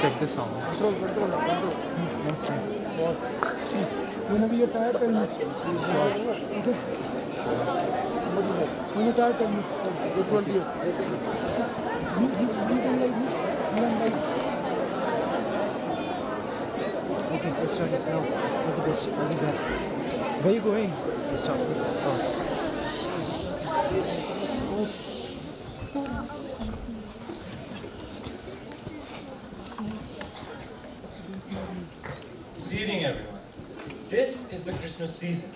set the sound. Control. Next time. Whenever you're tired, tell me. Okay? When you're tired, tell me. Which one do you? Okay, let's start it now. What is that? Where are you going? Let's start. Oh. Good evening, everyone. This is the Christmas season.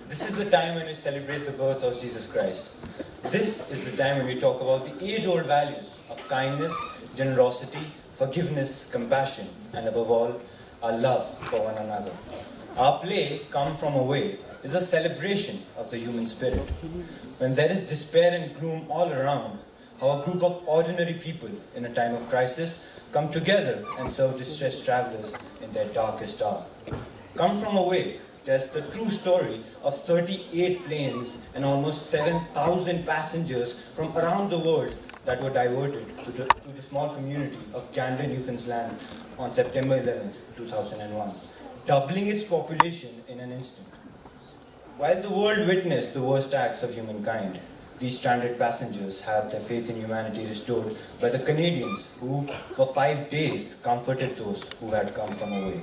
This is the time when we celebrate the birth of Jesus Christ. This is the time when we talk about the age-old values of kindness, generosity, forgiveness, compassion, and above all, our love for one another. Our play, Come From Away, is a celebration of the human spirit. When there is despair and gloom all around, how a group of ordinary people in a time of crisis come together and serve distressed travelers in their darkest hour. Come From Away tells the true story of 38 planes and almost 7,000 passengers from around the world that were diverted to the small community of Condon, Newfoundland on September 11, 2001, doubling its population in an instant. While the world witnessed the worst acts of humankind, these stranded passengers had their faith in humanity restored by the Canadians who, for 5 days, comforted those who had come from away.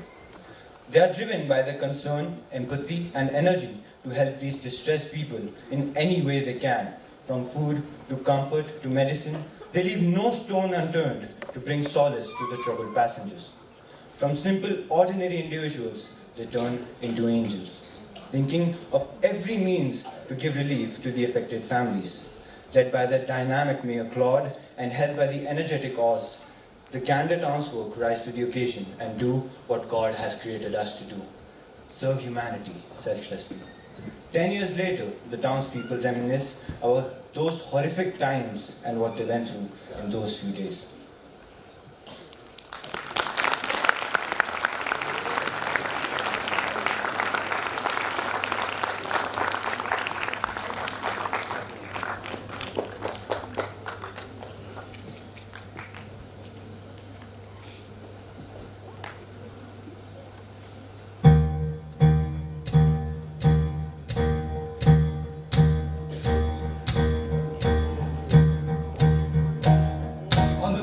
They are driven by their concern, empathy, and energy to help these distressed people in any way they can, from food to comfort to medicine. They leave no stone unturned to bring solace to the troubled passengers. From simple, ordinary individuals, they turn into angels, thinking of every means to give relief to the affected families. Led by the dynamic Mayor Claude and held by the energetic Oz, the Condon townsfolk rise to the occasion and do what God has created us to do: serve humanity selflessly. 10 years later, the townspeople reminisce about those horrific times and what they went through in those few days.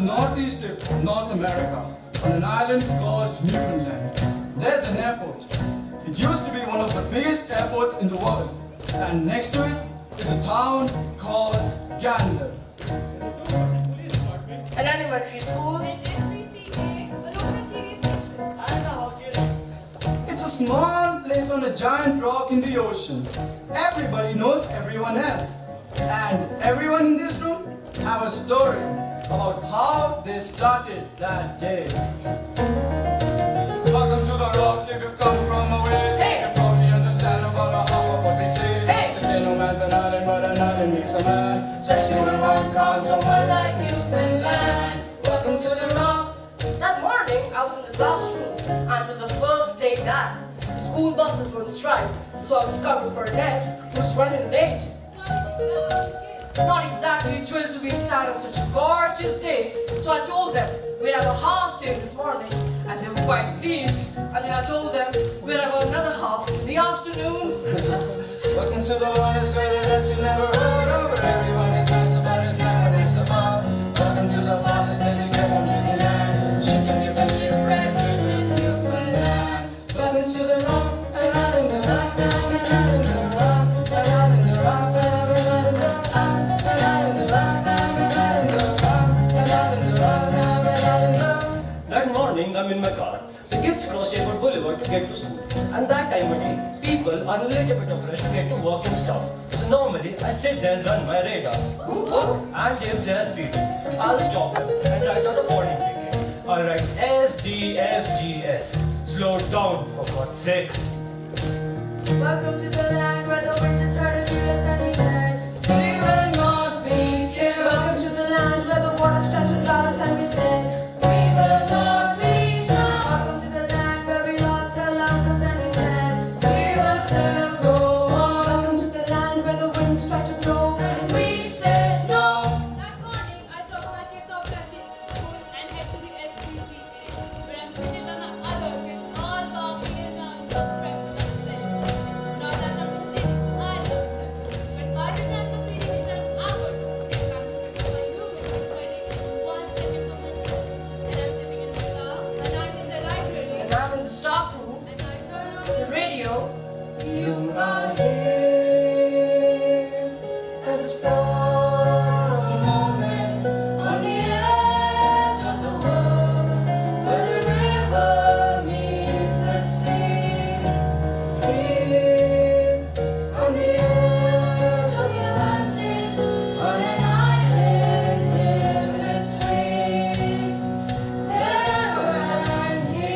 Northeast tip of North America, on an island called Newfoundland, there's an airport. It used to be one of the biggest airports in the world, and next to it is a town called Condon. An elementary school. It's a small place on a giant rock in the ocean. Everybody knows everyone else, and everyone in this room have a story about how they started that day. Welcome to the rock if you come from away. Hey. You probably understand about a half of what we say. Hey. They say no man's an island, but an island makes a man. Especially when one comes from a like Newfoundland. Welcome to the rock. That morning, I was in the classroom, and it was the first day back. The school buses were on strike, so I was covering for a net who was running late. Not exactly thrilled to be inside on such a gorgeous day, so I told them we'd have a half day this morning, and they were quite pleased. And then I told them we'd have another half in the afternoon. Welcome to the wonders weather that you never heard of, where everyone is nice about his never nice about. Welcome to the farthest place you get from Disneyland. Ships and chips and shipwrecks, Christmas, Newfoundland. Welcome to the rock, an island, the rock, an island, the rock, an island, the rock, an island, the rock, an island, the rock, an island, the rock, an island, the rock, an island, the rock. That morning, I'm in my car. The kids cross Sherwood Boulevard to get to school. And that time of day, people are a little bit of rush to get to work and stuff. So normally, I sit there and run my radar. And if they're speeding, I'll stop them and write out a warning ticket. I'll write SDFGS. Slow down, for God's sake. Welcome to the land where the wind just tried to kill us, and we said, We will not be killed. welcome to the land where the waters tried to drown us, and we said, We will not be drowned. welcome to the land where we lost our loved ones, and we said, We will still go on. welcome to the land where the winds tried to blow, and we said no. That morning, I dropped my kids off at the school and head to the SPCA. radio. You are here at the start of a moment on the edge of the world where the river meets the sea. Here on the edge of the Atlantic on an island in between there and here.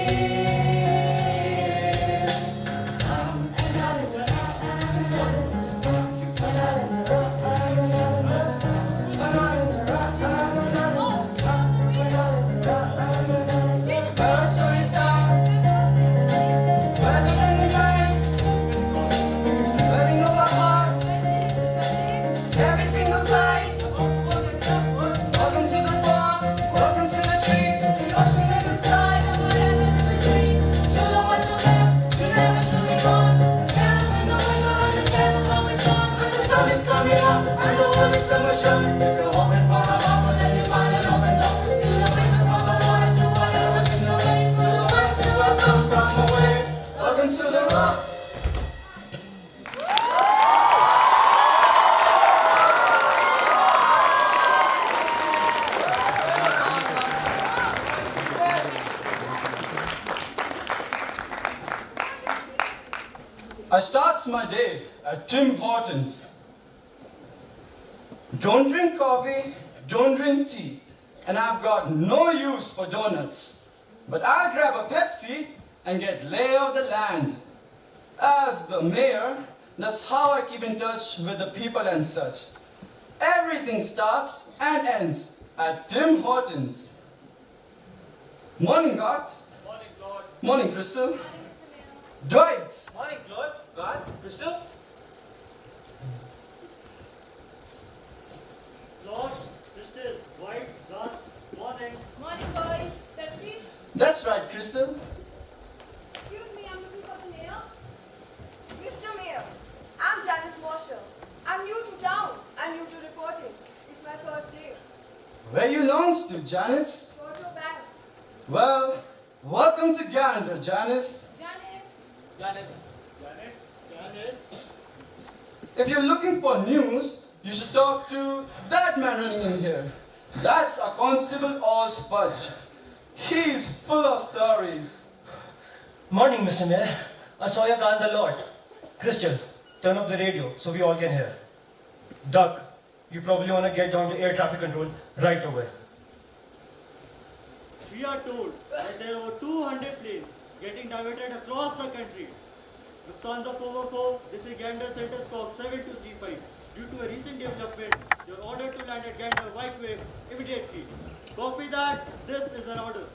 Our stories start where the end night, where we know our hearts, every single flight. Welcome to the farm, welcome to the trees, the ocean and the sky, and whatever's in between. True love what you left, you never truly gone. The candles in the window and the candles always on. And the sun is coming up, and the world is coming short. If you're hoping for a love, well, then you find an open door. Feel the wisdom from the Lord to whatever's in your way. To the ones who have come from away. Welcome to the rock. I starts my day at Tim Hortons. Don't drink coffee, don't drink tea, and I've got no use for donuts. But I'll grab a Pepsi and get lay of the land. As the mayor, that's how I keep in touch with the people and such. Everything starts and ends at Tim Hortons. Morning, Garth. Morning, Claude. Morning, Crystal. Dwight. Morning, Claude. God, Crystal. Lord, Crystal, White, Garth, morning. Morning, boys. Pepsi? That's right, Crystal. Excuse me, I'm looking for the mayor. Mr. Mayor, I'm Janice Washer. I'm new to town and new to reporting. It's my first day. Where you launched to, Janice? Photo Banks. Well, welcome to Gander, Janice. Janice. Janice. If you're looking for news, you should talk to that man running in here. That's a Constable Oz Fudge. He's full of stories. Morning, Mr. Mayor. I saw your car in the lot. Crystal, turn up the radio so we all can hear. Doug, you probably want to get down to air traffic control right away. We are told that there are over 200 planes getting diverted across the country. Lufthansa 404, this is Gander Center Squawk 7235. Due to a recent development, you are ordered to land at Gander White Waves immediately. Copy that. This is an order.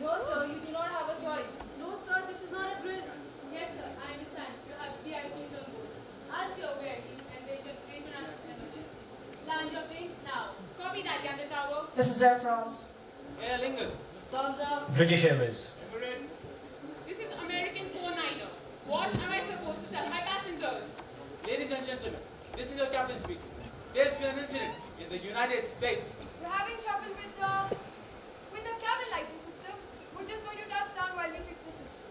No, sir, you do not have a choice. No, sir, this is not a drill. Yes, sir, I understand. You have VIPs on board. As your VIPs, and they just came in as emergency. Land your plane now. Copy that, Gander Tower. This is Air France. Air Lingus. Lufthansa, British Airways. Emirates. This is American 49er. What am I supposed to tell my passengers? Ladies and gentlemen, this is your captain speaking. There's been an incident in the United States. We're having trouble with the cabin lighting system. We're just going to touch down while we fix the system.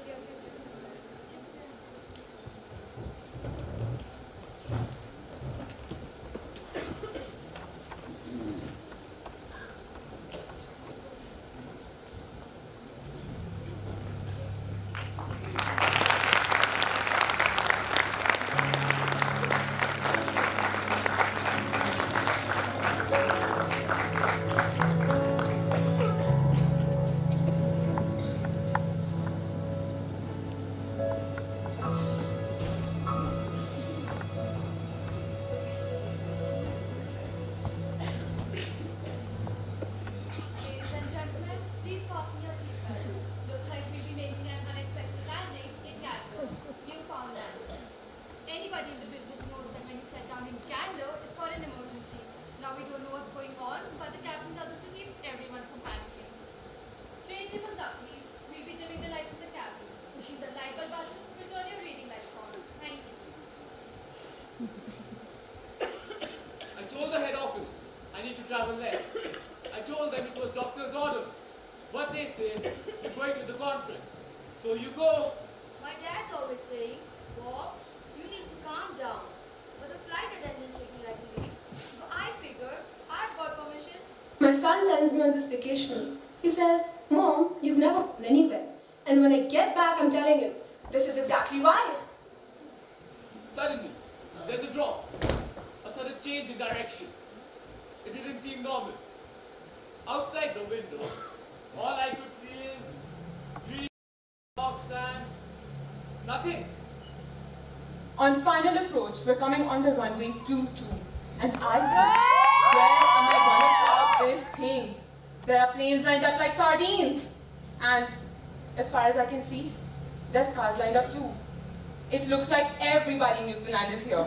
Yes, yes, yes. I told the head office I need to travel less. I told them it was doctor's orders. But they said you're going to the conference. So you go. My dad's always saying, Bob, you need to calm down. But the flight attendant's shaking like a leaf. So I figure I've got permission. My son sends me on this vacation. He says, Mom, you've never gone anywhere. And when I get back, I'm telling him, this is exactly why. Suddenly, there's a drop. A sudden change in direction. It didn't seem normal. Outside the window, all I could see is trees, rocks, and nothing. On final approach, we're coming on the runway 22. And I think, where am I going to park this thing? There are planes lined up like sardines. And as far as I can see, there's cars lined up too. It looks like everybody in Newfoundland is here.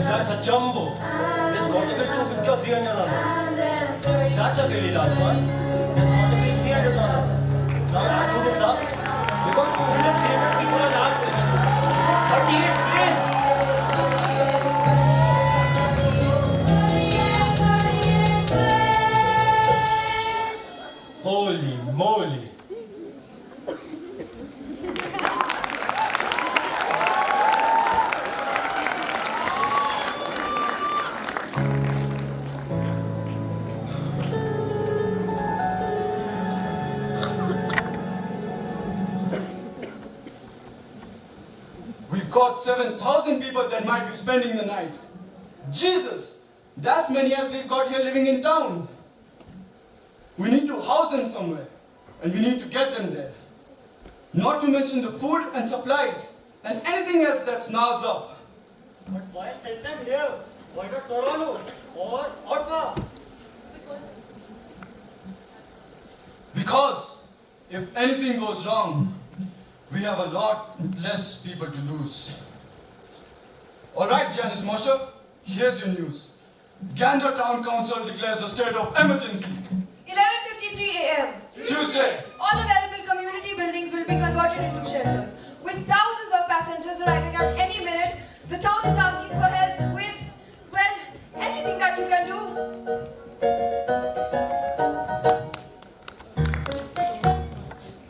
That's a jumbo. There's got to be 250 or 300 on it. That's a really large one. There's got to be 300 on it. Now adding this up, we've got 200, 300 people on average. 38 planes. Holy moly. Got 7,000 people that might be spending the night. Jesus, that's many as we've got here living in town. We need to house them somewhere, and we need to get them there. Not to mention the food and supplies, and anything else that snarls up. But why send them here? Why not Toronto or Ottawa? Because if anything goes wrong, we have a lot less people to lose. All right, Janice Mosher, here's your news. Gander Town Council declares a state of emergency. 11:53 a.m. Tuesday. All available community buildings will be converted into shelters. With thousands of passengers arriving at any minute, the town is asking for help with, well, anything that you can do.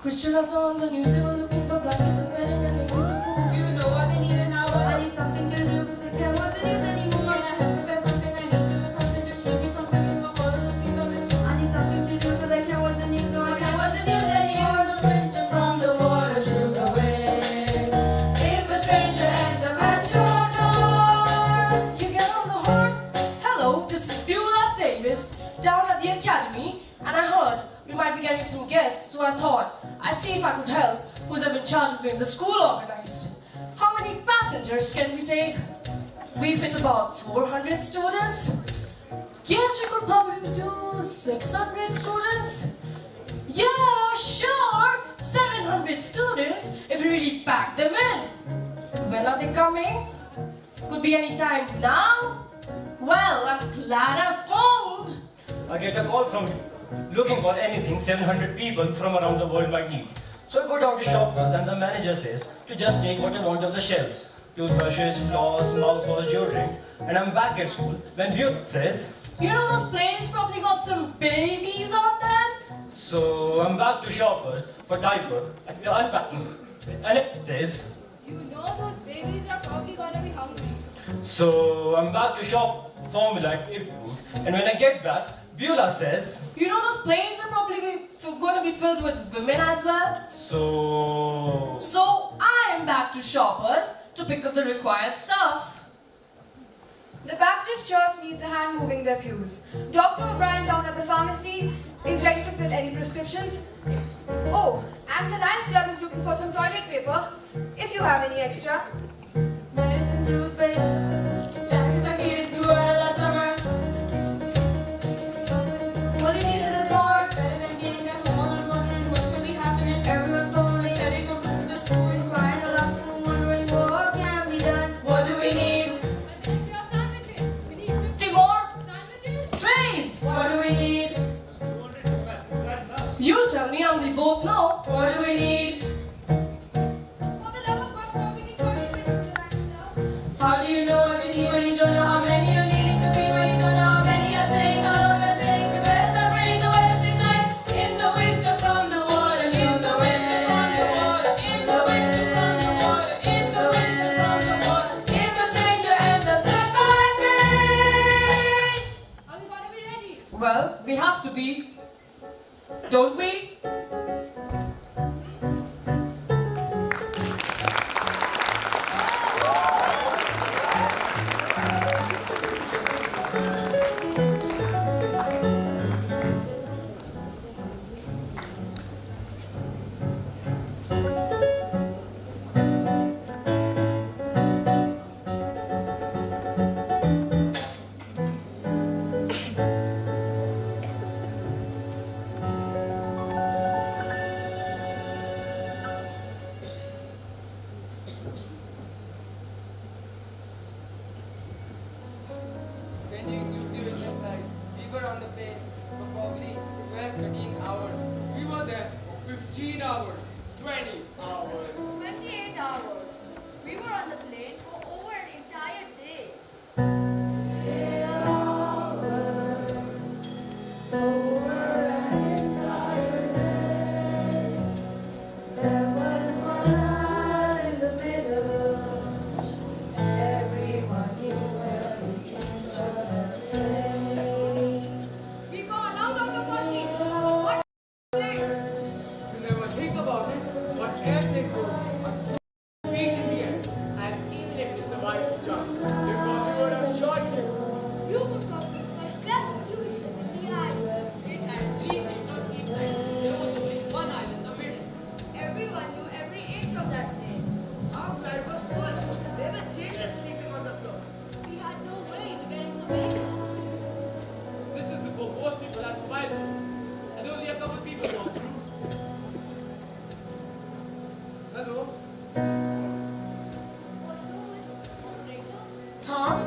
Christians are on the news, they were looking for blankets and bedding and they need some food. Do you know what they need and how? I need something to do, but they can't wasn't it anymore. Can I help? Is there something I need to do? Something to keep me from feeling the world and the things of the truth? I need something to do, but I can't wasn't it anymore. Can't wasn't it anymore. No winter from the water through the wind. If a stranger ends up at your door, you get on the horn. Hello, this is Beulah Davis down at the academy, and I heard we might be getting some guests, so I thought I'd see if I could help who's ever in charge of getting the school organized. How many passengers can we take? We fit about 400 students. Yes, we could probably do 600 students. Yeah, sure, 700 students if we really pack them in. When are they coming? Could be any time now. Well, I'm glad I phoned. I get a call from you, looking for anything 700 people from around the world might need. So I go down to Shoppers and the manager says to just take what I want off the shelves. Toothbrushes, floss, mouthwash, deodorant. And I'm back at school when Butte says, You know those planes probably got some babies on them? so I'm back to Shoppers for diaper and we're unpacking. And it says, You know those babies are probably gonna be hungry. so I'm back to shop formula and eat food. And when I get back, Beulah says, You know those planes are probably going to be filled with women as well? So I am back to Shoppers to pick up the required stuff. The Baptist church needs a hand moving their pews. Dr. O'Brien down at the pharmacy is ready to fill any prescriptions. Oh, and the Lions Club is looking for some toilet paper, if you have any extra. Medicine toothpaste, jackets and kids who are last summer. What it is the store, better than getting at home alone wondering what's really happening. Everyone's slowly steady going to the school and crying a lot and wondering what can be done. What do we need? We need 50 more sandwiches. trays. What do we need? You tell me and we both know. What do we need? For the love of God, stop making toilet paper for the Lions Club. How do you know what you need when you don't know how many you need to be when you don't know how many you're saying? How long you're saying the best I bring the weather tonight. In the winter from the water, in the winter from the water, in the winter from the water, in the winter from the water. If a stranger enters the convent. Are we gonna be ready? Well, we have to be. Don't we? When you include the witness night, we were on the plane for probably 12, 13 hours. We were there for 15 hours, 20 hours. 28 hours. We were on the plane for over an entire day. There was one aisle in the middle. Everyone knew every inch of the We got out of the bus seat. What You never think about it, but everything goes feet in the air. And even if you survive this jump, you probably would have shot you. you could come to first class. You could sit in the aisle. Everyone knew every inch of that plane. Our flight was full. There were children sleeping on the floor. We had no way to get into the vehicle. This is before most people had mobile phones. And only a couple people walked through. Hello? Tom?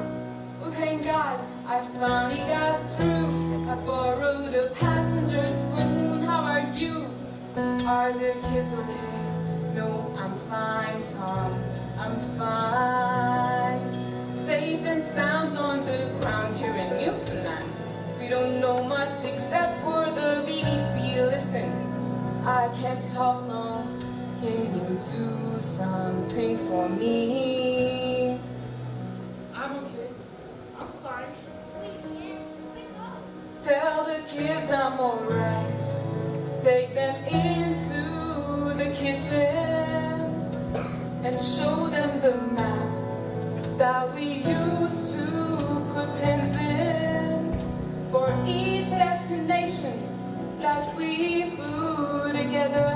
Oh, thank God, I finally got through. I borrowed a passenger's balloon. How are you? Are the kids okay? No, I'm fine, Tom. I'm fine. Safe and sound on the ground here in Newfoundland. We don't know much except for the BBC. Listen, I can't talk long. Can you do something for me? I'm okay. I'm fine. Tell the kids I'm alright. Take them into the kitchen and show them the map that we used to put pins in for each destination that we flew together.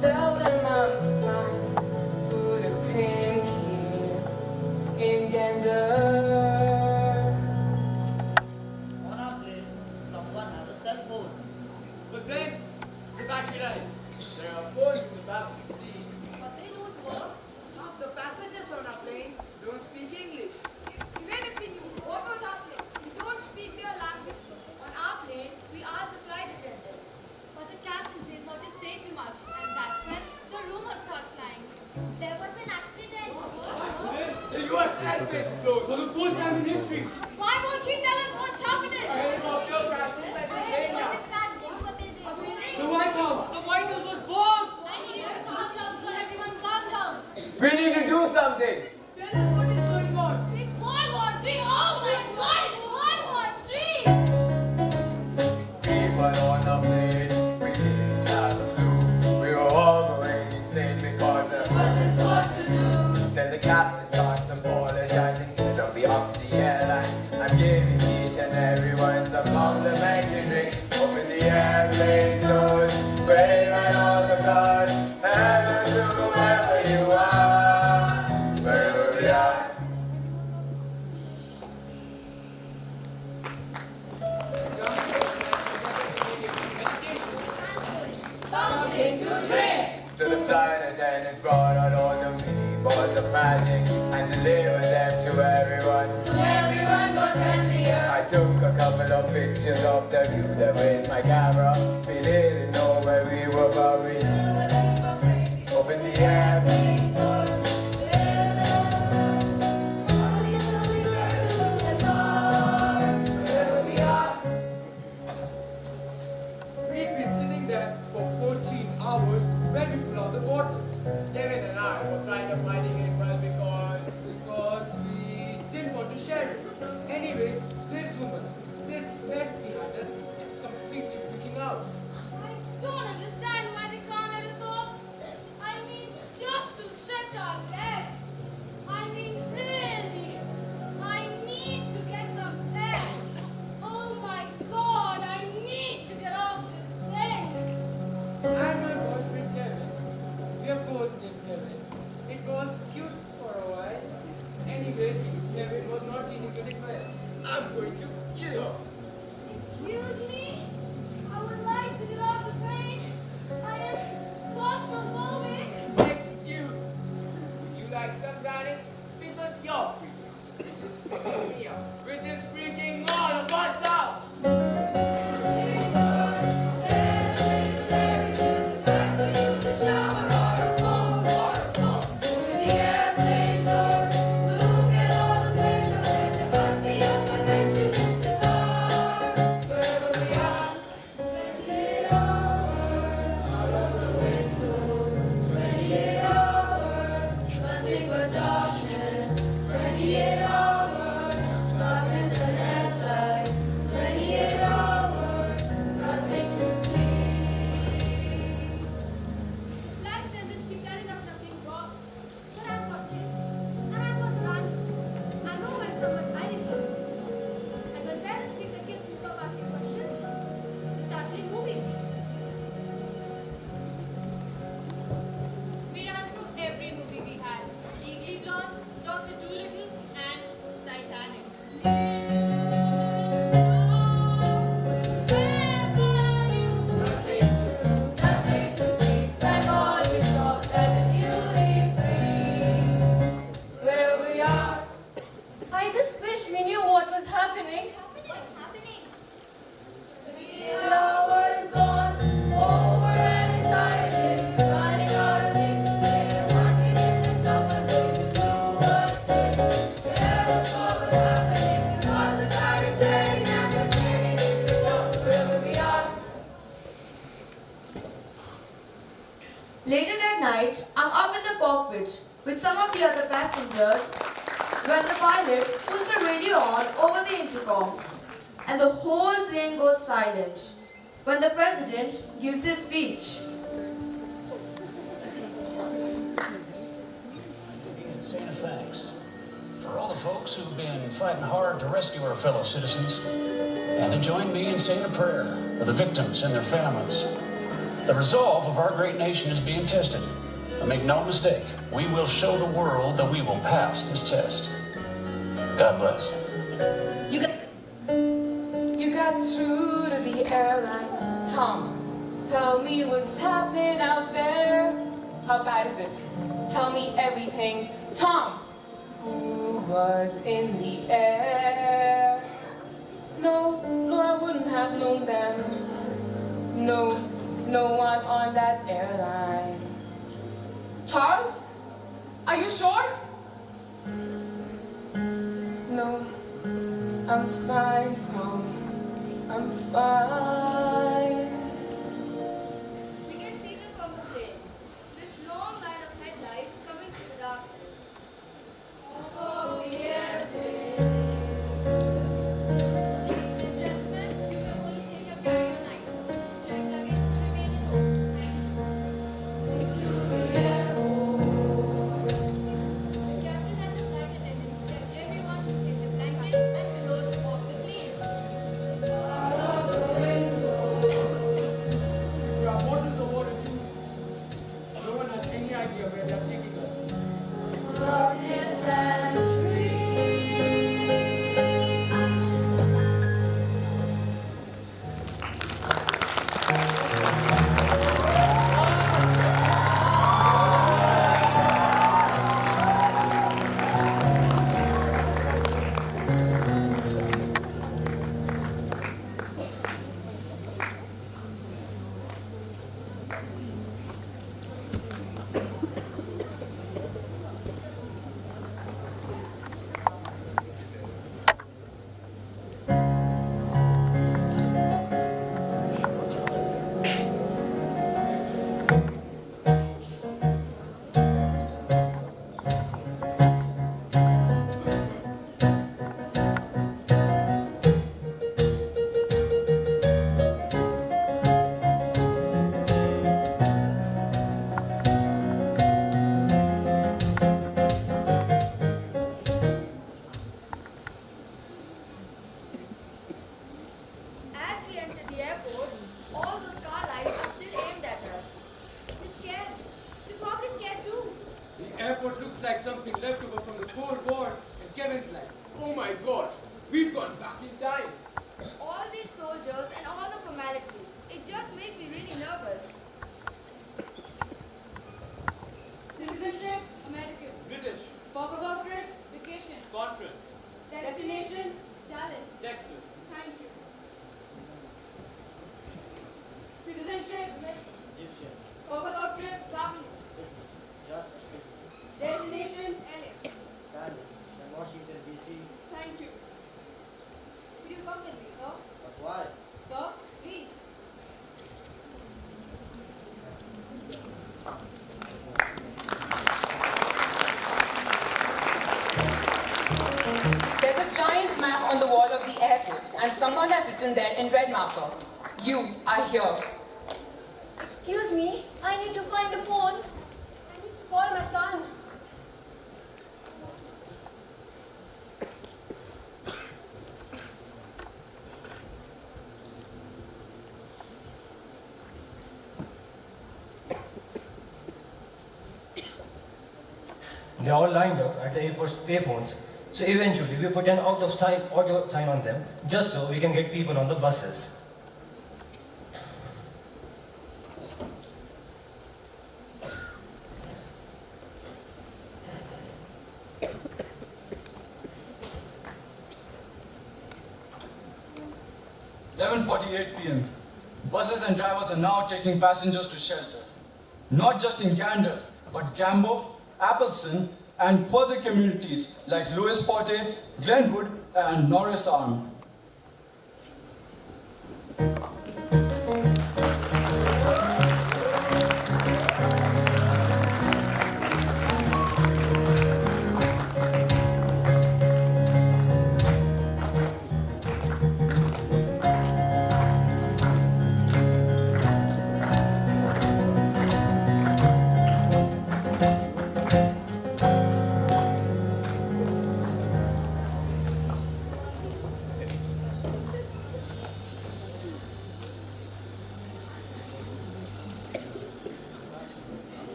Tell them I'm fine. Put a pin here in Gander. On our plane, someone has a cell phone. But then, the battery died. There are phones in the back of the seats. But they don't work. Half the passengers on our plane don't airspace is closed for the first time in history. Why won't you tell us what's happening? A helicopter crashed in Pennsylvania. The White House. The White House was bombed. I need you to calm down so everyone calm down. We need to do something. Tell us what is going on. It's World War III. Oh my God, it's World War III. People on the plane, we didn't have a clue. We were all going insane because it wasn't what to do. Then the captain starts apologizing to the of the airlines. I'm giving each and everyone some complimentary drink. Open the airplane doors, wave at all the cars, and to whoever you are, wherever we are. Something to drink. So the flight attendants brought out all the mini balls of magic and delivered them to everyone. So everyone got friendlier. I took a couple of pictures of the view there with my camera. We didn't know where we were going. Open the airplane doors. Wherever we are. We'd been sitting there for 14 hours when we pulled out the bottle. David and I were kind of fighting it well Because we didn't want to share it. Anyway, this woman, this mess behind us, kept completely freaking out. I don't understand why they can't let us off. I mean, just to stretch our legs. I mean, really. I need to get some air. Oh my God, I need to get off this thing. And my boyfriend Kevin, we are both named Kevin. It was cute for a while. Anyway, Kevin was not really getting well. I'm going to kill her. Excuse me? I would like to get off the plane. I am claustrophobic. Excuse. Would you like some tonics? Because you're freaking. Which is freaking me out. Which is freaking all of us out. Flight attendants keep telling us nothing's wrong. But I've got kids. And I've got runs. I know when someone's hiding something. And when parents leave their kids to stop asking questions, they start playing movies. We ran through every movie we had. Legally Blonde, Dr. Dolittle, and Titanic. Nothing to see. Like all we stopped at the duty free. Where we are. I just wish we knew what was happening. What's happening? 3 hours gone, over and excited, running out of things to say. Wondering if there's someone going to do what's it. Tell us what was happening, because the sun is setting and we're standing in the dark wherever we are. Later that night, I'm up in the cockpit with some of the other passengers when the pilot puts the radio on over the intercom and the whole plane goes silent when the president gives his speech. Saying thanks for all the folks who've been fighting hard to rescue our fellow citizens, and to join me in saying a prayer for the victims and their families. The resolve of our great nation is being tested. But make no mistake, we will show the world that we will pass this test. God bless. You got through to the airline. Tom, tell me what's happening out there. How bad is it? Tell me everything. Tom, who was in the air? No, I wouldn't have known them. No one on that airline. Charles, are you sure? I'm fine, Tom. I'm fine. We can see them from the plane. This long line of headlights coming through the darkness. Oh, yeah, Ladies and gentlemen, you may only take your carry-on items. Check luggage to remain in home. Thank you. The captain and the flight attendants tell everyone to take his blanket and pillows off the plane. Out of the windows. There are bottles of water too. No one has any idea where they are taking us. Darkness and As we enter the airport, all the car lights are still aimed at us. They're scared. They're probably scared too. The airport looks like something left over from the Cold War and Kevin's life. Oh my God, we've gone back in time. All these soldiers and all the formality. It just makes me really nervous. Citizenship, American. British, Purpose of trip, vacation. conference, Destination, Dallas. Texas. Thank you. Citizenship, Egyptian. purpose of trip, traveling. Business. Just business. Destination, LA. Dallas. Then Washington, D.C. Thank you. Will you come with me, sir? But why? Sir, please. There's a giant map on the wall of the airport, and someone has written there in red marker, "You are here." Excuse me, I need to find a phone. I need to call my son. They're all lined up at the airport's payphones. So eventually we put an audio sign on them just so we can get people on the buses. p.m. Buses and drivers are now taking passengers to shelter. Not just in Gander, but Gambo, Appleton, and further communities like Lewis Porte, Glenwood, and Norris Arm.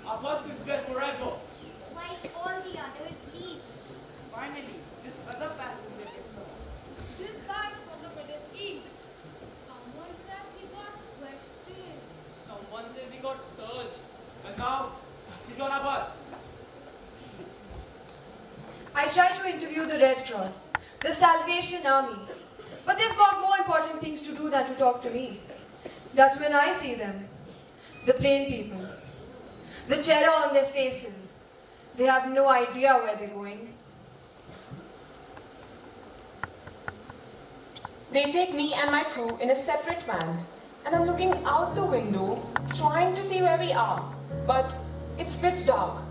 Our bus is there forever. Why all the others leave? Finally, this other passenger gets up. This guy from the Middle East. Someone says he got questioned. Someone says he got searched. And now, he's on our bus. I tried to interview the Red Cross, the Salvation Army, but they've got more important things to do than to talk to me. That's when I see them, the plain people, the terror on their faces, They have no idea where they're going. They take me and my crew in a separate van, and I'm looking out the window, trying to see where we are, but it's pitch dark.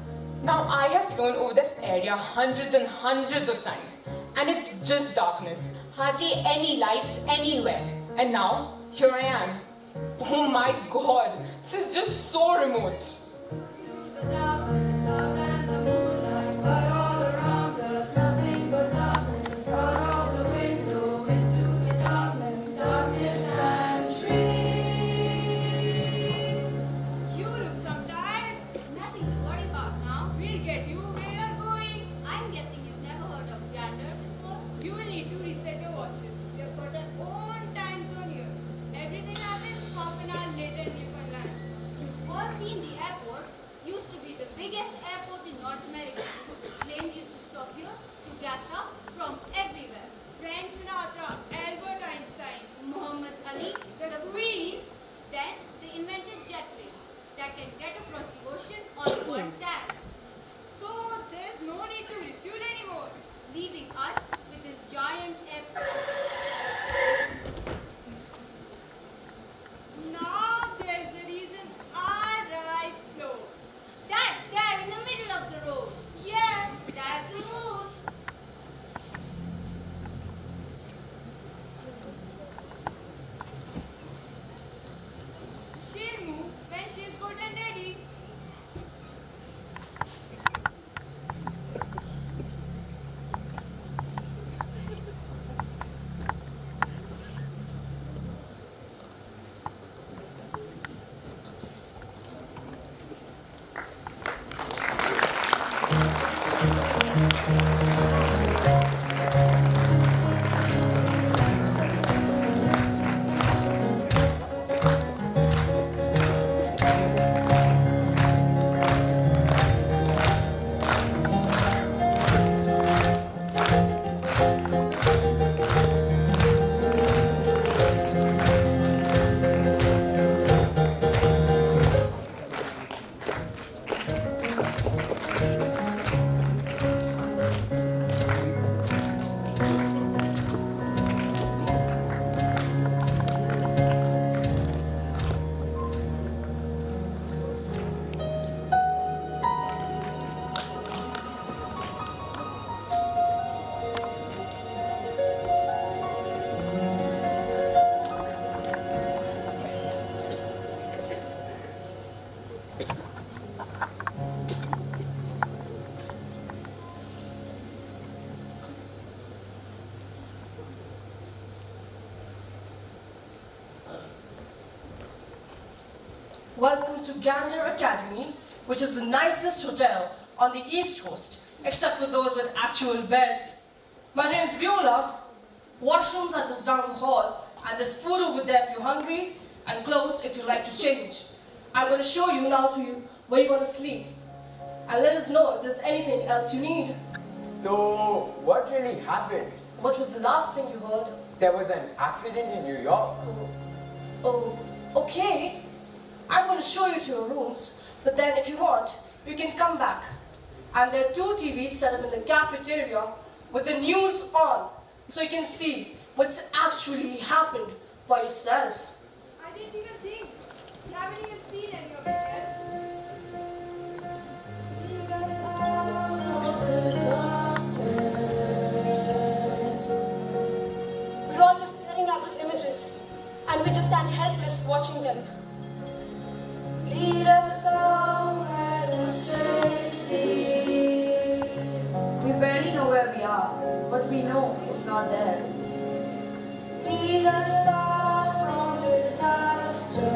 Now I have flown over this area hundreds and hundreds of times, and it's just darkness, hardly any lights anywhere. And now, here I am. Oh my God, this is just so remote. The darkness, stars and the moonlight, but all around us, nothing but darkness. Out of the windows, into the darkness, darkness and trees. You look so tired. Nothing to worry about now. We'll get you where you're going. I'm guessing you've never heard of Gander before. You will need to reset your watches. We have got our own time zone here. Everything happens half an hour later in Newfoundland. You've all seen the airport. Used to be the biggest airport in North America. Planes used to stop here to gas up from everywhere. Frank Sinatra, Albert Einstein, Muhammad Ali, the Queen. Then they invented jet planes that can get across the ocean on one tap, So there's no need to refuel anymore. leaving us with this giant airport. Now there's the reason I ride slow. That there in the middle of the road. Yeah, That's the move. she'll move when she's good and ready. Welcome to Gander Academy, which is the nicest hotel on the East Coast, except for those with actual beds. My name is Beulah. Washrooms are just down the hall, and there's food over there if you're hungry, and clothes if you like to change. I'm going to show you now to you where you're going to sleep, and let us know if there's anything else you need. So, what really happened? What was the last thing you heard? There was an accident in New York. Oh, okay. I'm going to show you to your rooms, but then if you want, you can come back. And there are 2 TVs set up in the cafeteria with the news on, so you can see what's actually happened for yourself. I didn't even think. We haven't even seen any of it yet. We're all just staring at these images, and we just stand helpless watching them. Lead us somewhere to safety. We barely know where we are. What we know is not there. Lead us far from disaster.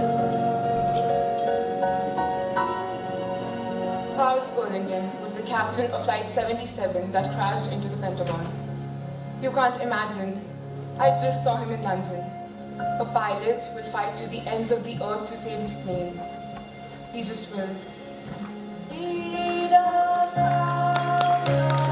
Charles Burlingame was the captain of Flight 77 that crashed into the Pentagon. You can't imagine. I just saw him in London. A pilot will fight to the ends of the earth to save his plane. He just will. Lead us out of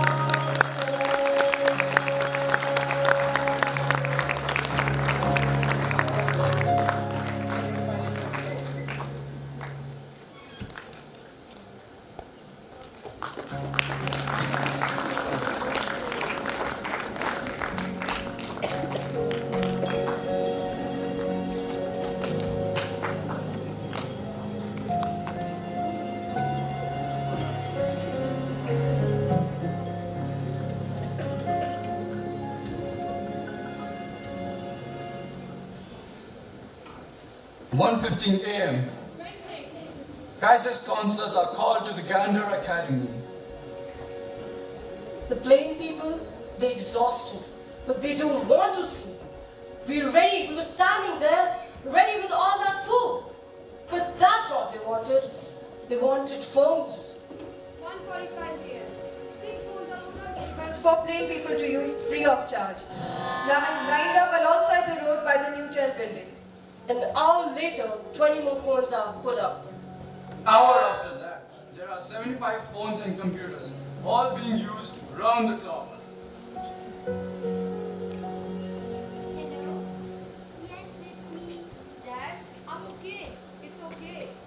1:15 a.m. Crisis counselors are called to the Gander Academy. The plain people, they're exhausted, but they don't want to sleep. We're ready. We were standing there, ready with all that food. But that's what they wanted. They wanted phones. 1:45 a.m. 6 phones are put on tables for plain people to use free of charge. Lined up alongside the road by the new Tel building. An hour later, 20 more phones are put up. Hour after that, there are 75 phones and computers, all being used round the clock.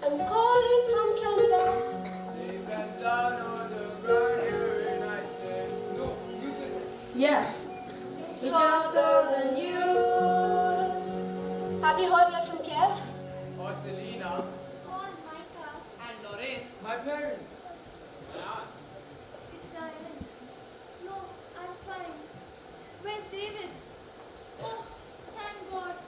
I'm calling from Canada. Safe and sound on the ground here in Iceland. No, you can. Yeah. It's also the news. Have you heard yet from Kev? Or Selena. Call Micah. And Lorraine, my parents. My aunt. It's Diane. No, I'm fine. Where's David? Oh, thank God. –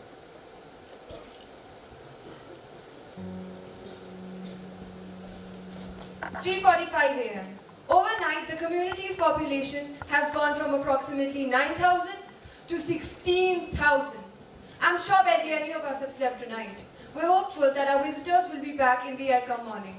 3:45 a.m. Overnight, the community's population has gone from approximately 9,000 to 16,000. I'm sure barely any of us have slept tonight. We're hopeful that our visitors will be back in the air come morning.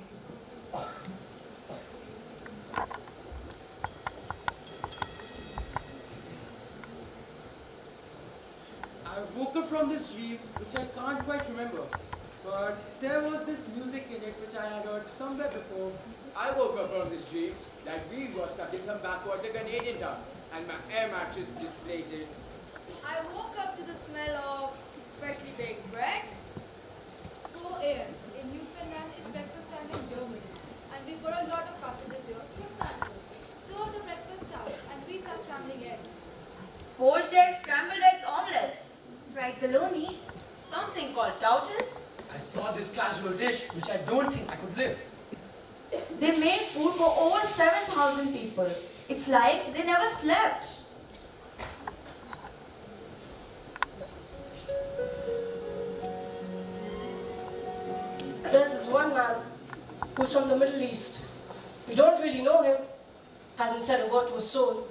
I woke up from this dream, which I can't quite remember. But there was this music in it which I had heard somewhere before. I woke up from this dream that we were stuck in some backwater Canadian town and my air mattress deflated. I woke up to the smell of freshly baked bread. 4 a.m. in Newfoundland is breakfast time in Germany, and we got a lot of passengers here from Frankfurt. So the breakfast starts, and we start scrambling egg. Poached eggs, scrambled eggs, omelets. Fried bologna. Something called towtons. I saw this casual dish which I don't think I could live. They made food for over 7,000 people. It's like they never slept. There's this one man who's from the Middle East. We don't really know him, hasn't said a word to a soul,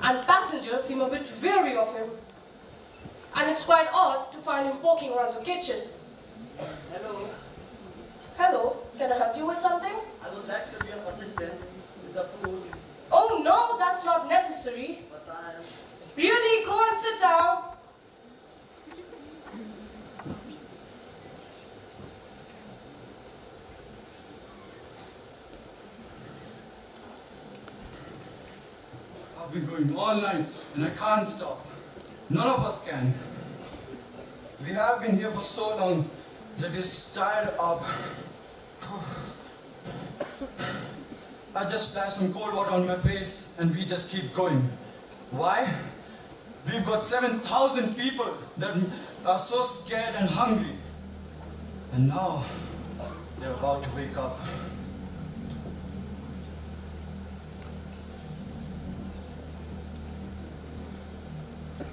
and passengers seem a bit weary of him. And it's quite odd to find him poking around the kitchen. Hello, Hello, can I help you with something? I would like to be of assistance with the food, Oh no, that's not necessary. but I am... Really, go and sit down. I've been going all night and I can't stop. None of us can. We have been here for so long that we're tired up. I just splash some cold water on my face and we just keep going. Why? We've got 7,000 people that are so scared and hungry. And now they're about to wake up.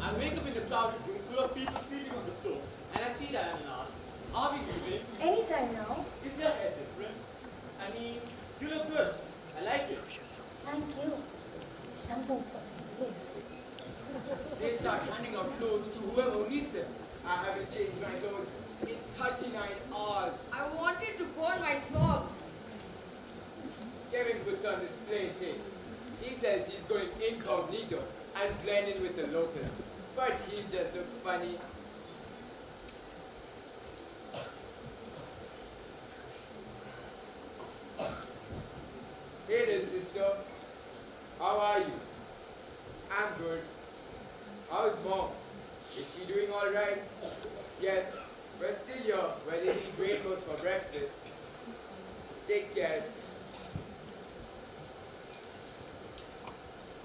I wake up in a crowded room full of people feeding on the floor, and I see Diane and ask, "Are we moving? Anytime now. Is your hair different? I mean, you look good. I like it." Thank you. Shampoo first, please. They start handing out clothes to whoever needs them. I haven't changed my clothes in 39 hours. I wanted to burn my socks. Kevin puts on this plain thing. He says he's going incognito and blend in with the locals. But he just looks funny. Hey little sister, how are you? I'm good. How's mom? Is she doing alright? Yes, we're still here where they eat rainbows for breakfast. Take care.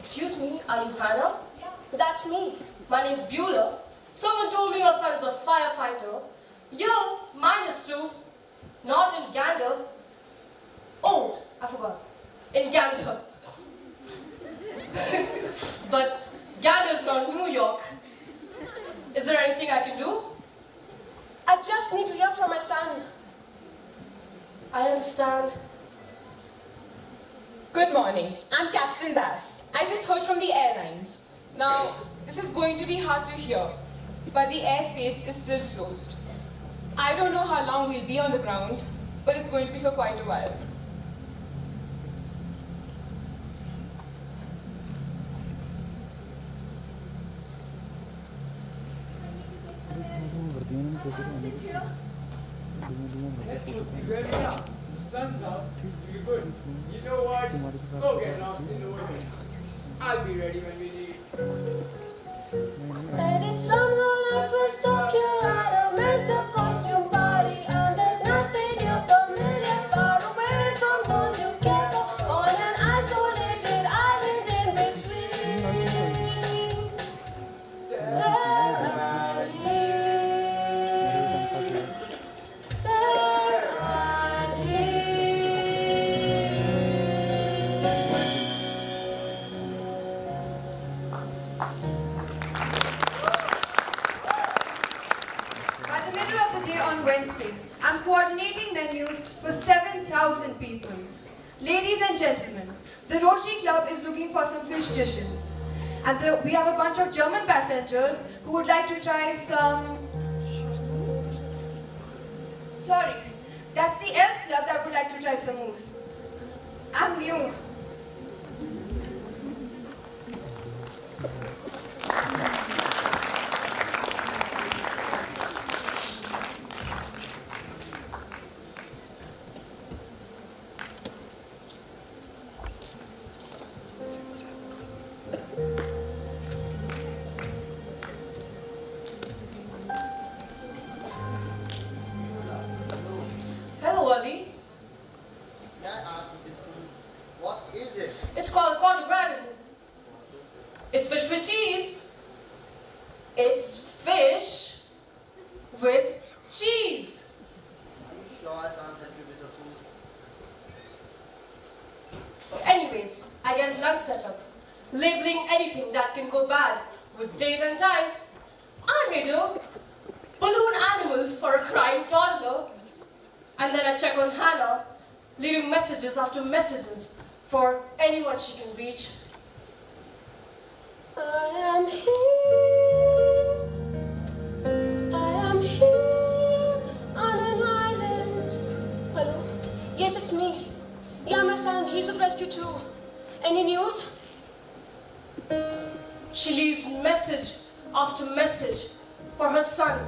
Excuse me, are you Hannah? Yeah. That's me. My name's Beulah. Someone told me your son's a firefighter. You, -2, not in Gander. Oh, I forgot. In Gander. But Gander's not New York. Is there anything I can do? I just need to hear from I understand. Good morning. I'm Captain Das. I just heard from the airlines. Now, this is going to be hard to hear, but the airspace is still closed. I don't know how long we'll be on the ground, but it's going to be for quite a while. The sun's up. You're good. You know what? Go get lost in the woods. I'll be ready when we leave. And it's somehow like we're stuck here at a messed up costume party, and there's nothing you're familiar, far away from those you care for, on an isolated island in between. There aren't here. There aren't By the middle of the day on Wednesday, I'm coordinating menus for 7,000 people. Ladies and gentlemen, the Rotary Club is looking for some fish dishes. And we have a bunch of German passengers who would like to try some... Sorry, that's the Elks Club that would like to try some moose. I'm new. Hello, Ali. May I ask you this food? What is it? It's called Condon. It's fish with cheese. It's fish with cheese. Are you sure I can't help you with the food? Anyways, I get lunch set up, labeling anything that can go bad with date and time. I made a balloon animal for a crying toddler. And then I check on Hannah, leaving messages after messages for anyone she can reach. I am here on an island. Hello? Yes, it's me. Yeah, my son, he's with Rescue 2. Any news? She leaves message after message for her son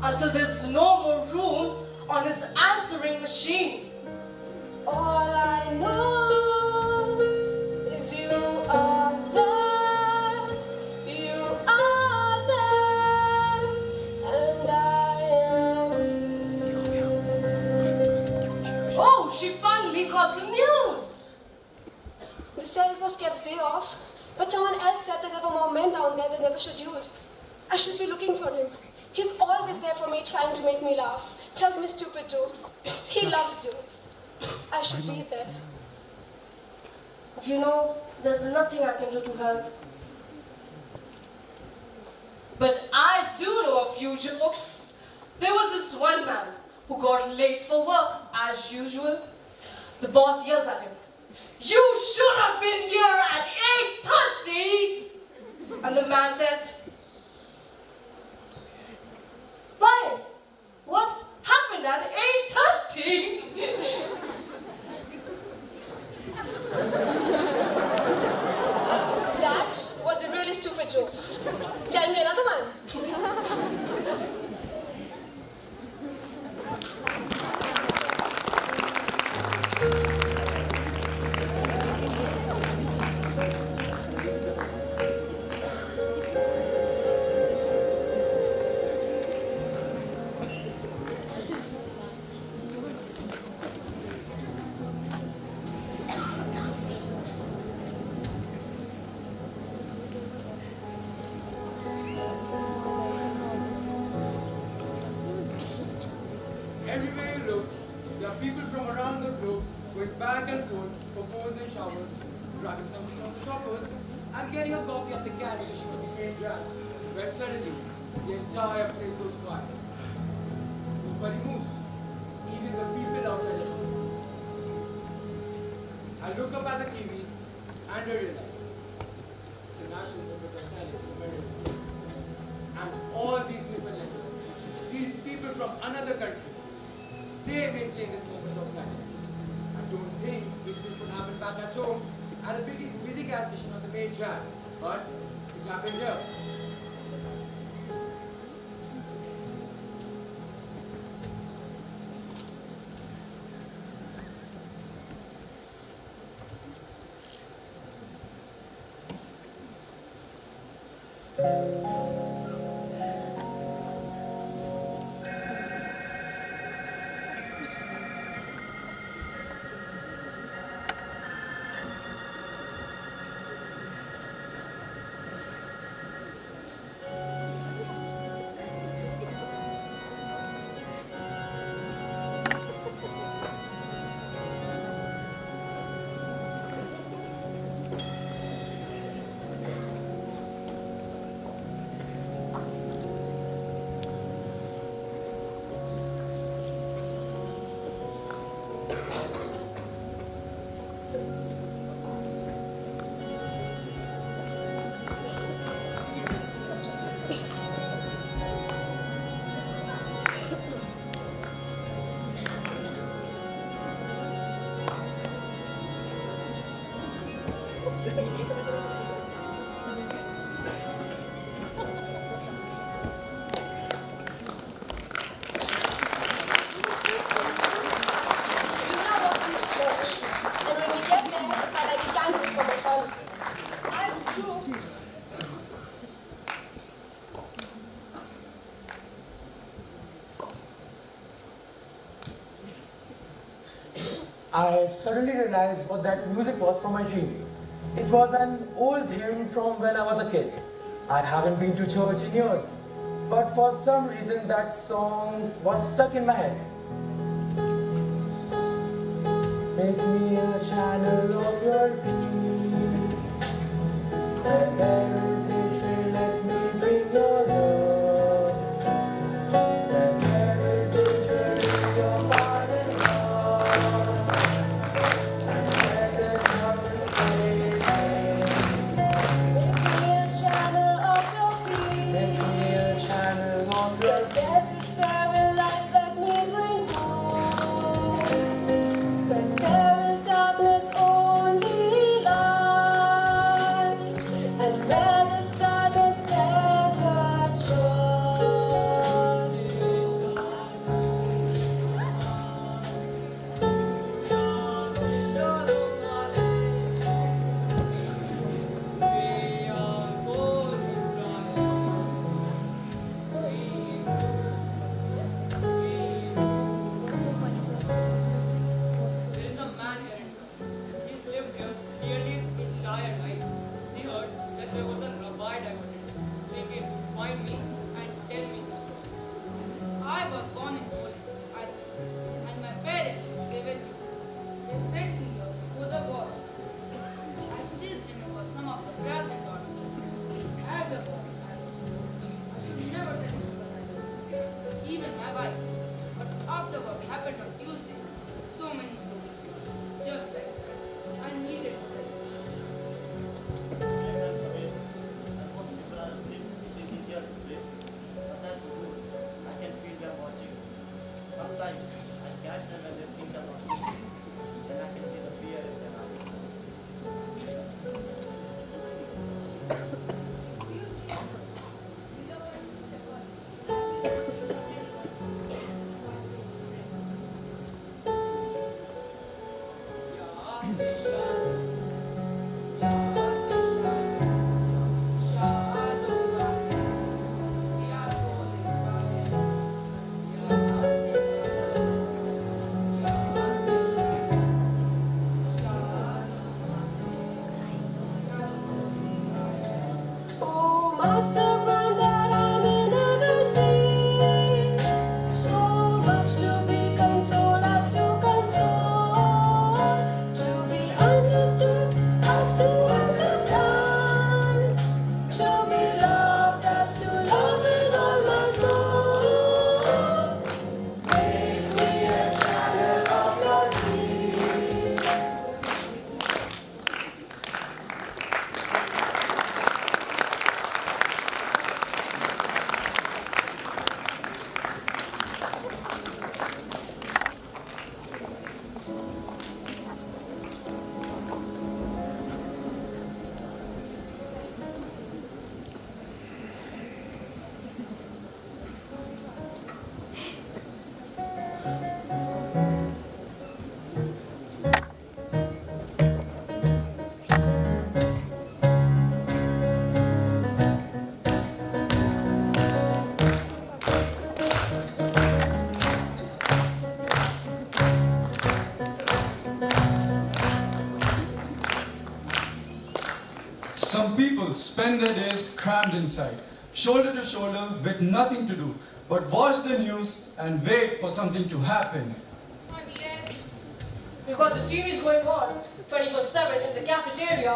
until there's no more room on his answering machine. All I know is you are there. You are there. And I am here. Oh, she finally got some news. They said it was Kev's day off, but someone else said that there were more men down there that never scheduled. I should be looking for him. He's always there for me, trying to make me laugh. Tells me stupid jokes. He loves jokes. I should be there. You know, there's nothing I can do to help. But I do know a few jokes. There was this one man who got late for work, as usual. The boss yells at him, "You should have been here at 8:30! And the man says, "Why? What happened at 8:30? That was a really stupid joke. Tell me another one. Everywhere you look, there are people from around the globe going back and forth for phones and showers, grabbing something from the shoppers, and getting a coffee at the gas station on the train track. When suddenly, the entire place goes quiet. Nobody moves. Even the people outside are sleeping. I look up at the TVs and I realize it's a national movement of silence in America. And all these Newfoundlanders, these people from another country, they maintain this movement of silence. I don't think this would happen back at home at a busy gas station on the main track, but it happened here. I suddenly realized what that music was from my dream. It was an old hymn from when I was a kid. I haven't been to church in years, but for some reason that song was stuck in my head. Make me a channel of your peace. Where there is hatred, let me bring your love. Where there is injury, your pardon love. And where there's nothing fading. Make me a channel of your peace. Make me a channel of your Where there's despair in life, let me bring hope. Where there is darkness, only light. And where the sadness never joy. There is a man here in town. He's lived here nearly his entire life. He heard that there was a rabbi I wanted to. So he came to find me and tell me his story. I was born in Poland, I think, and my parents, they were Jews. They sent me here for the war. I still remember some of the pregnant daughters. As a boy, I should never tell anyone, even my wife. But after what happened on Tuesday, so many stories, just like that. I needed to tell you. Most people are asleep. It is easier to play. But that's good. I can feel them watching. Sometimes I catch them and they think about me. Then I can see the fear in their eyes. Oh, Master Granddad, I may never see so much to be consoled as to console, to be people spend their days crammed inside, shoulder to shoulder with nothing to do but watch the news and wait for something to happen. Because the TV is going on 24/7 in the cafeteria.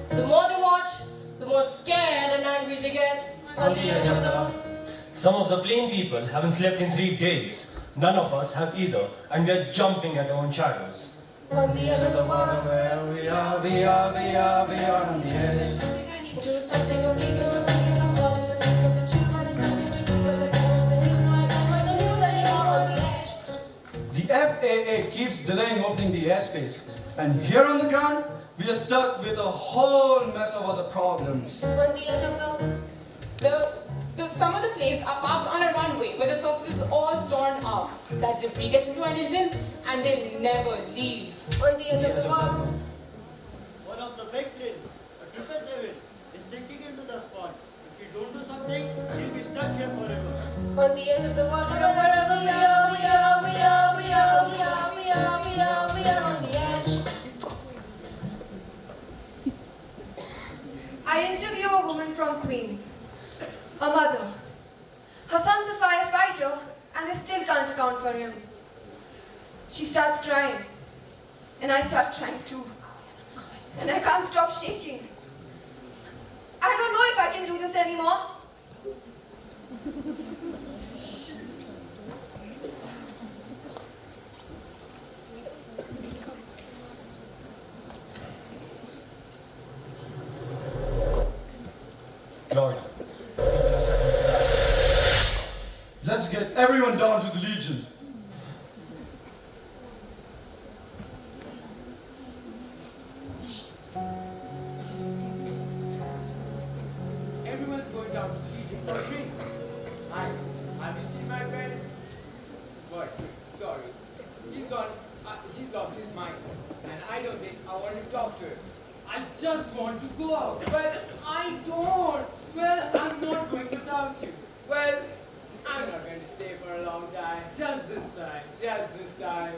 The more they watch, the more scared and angry they get. On the edge of the... Some of the plain people haven't slept in 3 days. None of us have either, and we're jumping at our own shadows. On the edge of the world. Where we are on the edge. Do something or leave something of God in the sake of the truth. Finding something to do because I can't watch the news. No, I can't watch the news anymore on the edge. The FAA keeps delaying opening the airspace. And here on the ground, we are stuck with a whole mess of other problems. On the edge of Some of the planes are parked on a runway where the surface is all torn up. That debris gets into an engine and they never leave. On the edge of the world. One of the big planes, a 777, is sinking into the spot. If we don't do something, we'll be stuck here forever. On the edge of the world, wherever we are on the edge. I interview a woman from Queens, a mother. Her son's a firefighter and they still can't account for him. She starts crying and I start crying too. And I can't stop shaking. I don't know if I can do this anymore. Lord. Let's get everyone down to the Legion. Everyone's going down to the Legion for a drink. Hi, have you seen my friend? What? Sorry. He's lost his mind. And I don't think I want to talk to him. I just want to go out. Well, I don't. Well, I'm not going without you. Well, I'm not going to stay for a long time. Just this time. Just this time.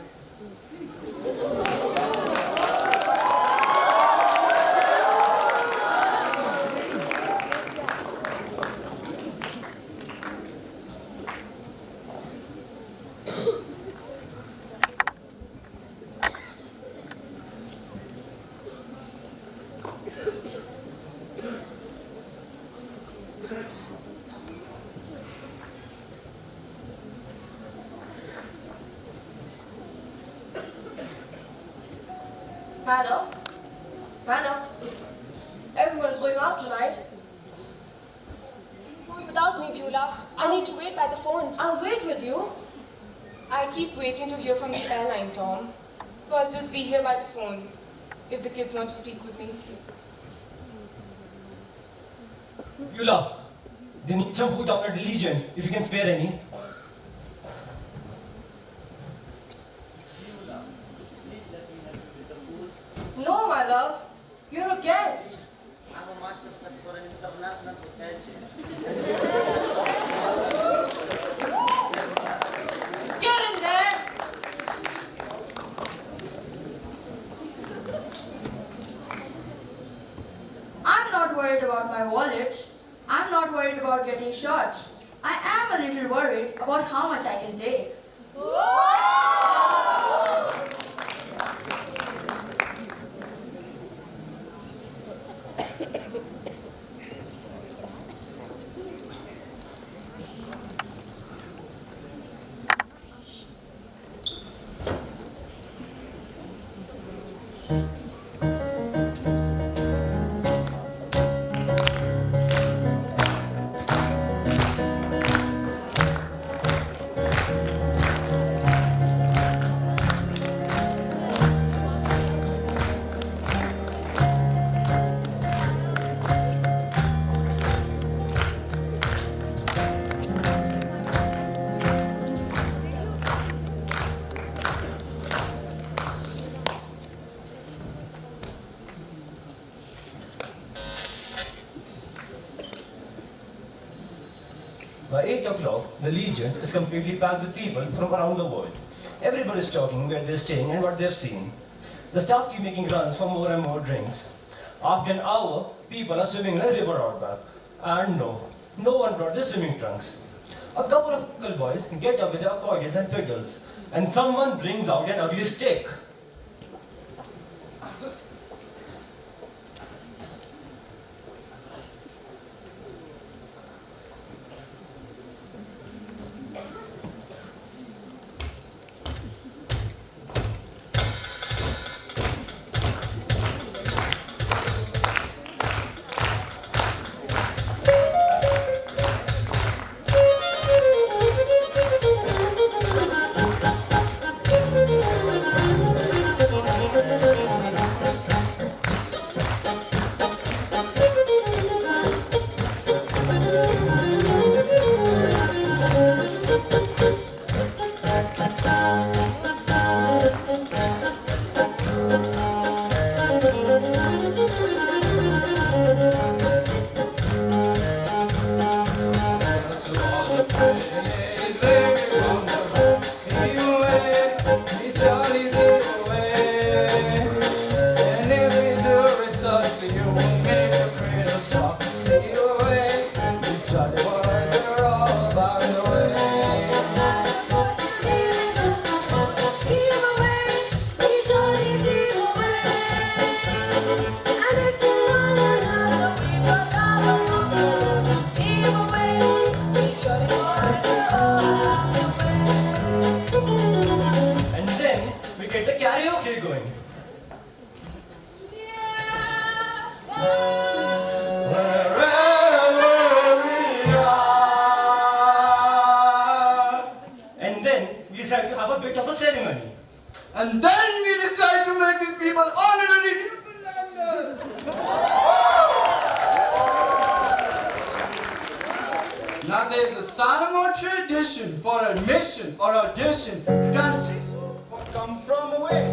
Hannah, everyone's going out tonight. Without me, Beulah, I need to wait by the phone. I'll wait with you. I keep waiting to hear from the airline, Tom. So I'll just be here by the phone, if the kids want to speak with me. Beulah, they need some food down at the Legion, if you can spare any. No, my love. You're a guest. I'm a master chef for an international hotel chain. Get in there. I'm not worried about my wallet. I'm not worried about getting shot. I am a little worried about how much I can take. By 8 o'clock, the Legion is completely packed with people from around the world. Everybody is talking where they're staying and what they've seen. The staff keep making runs for more and more drinks. After an hour, people are swimming in a river out back. And no one brought their swimming trunks. A couple of local boys get up with their accordions and fiddles, and someone brings out an ugly stick. And then we get the karaoke going. And then we decide to have a bit of a ceremony. And then we decide to make these people honorary Newfoundlanders. Now there is a Salamo tradition for admission or audition to dance or come from away.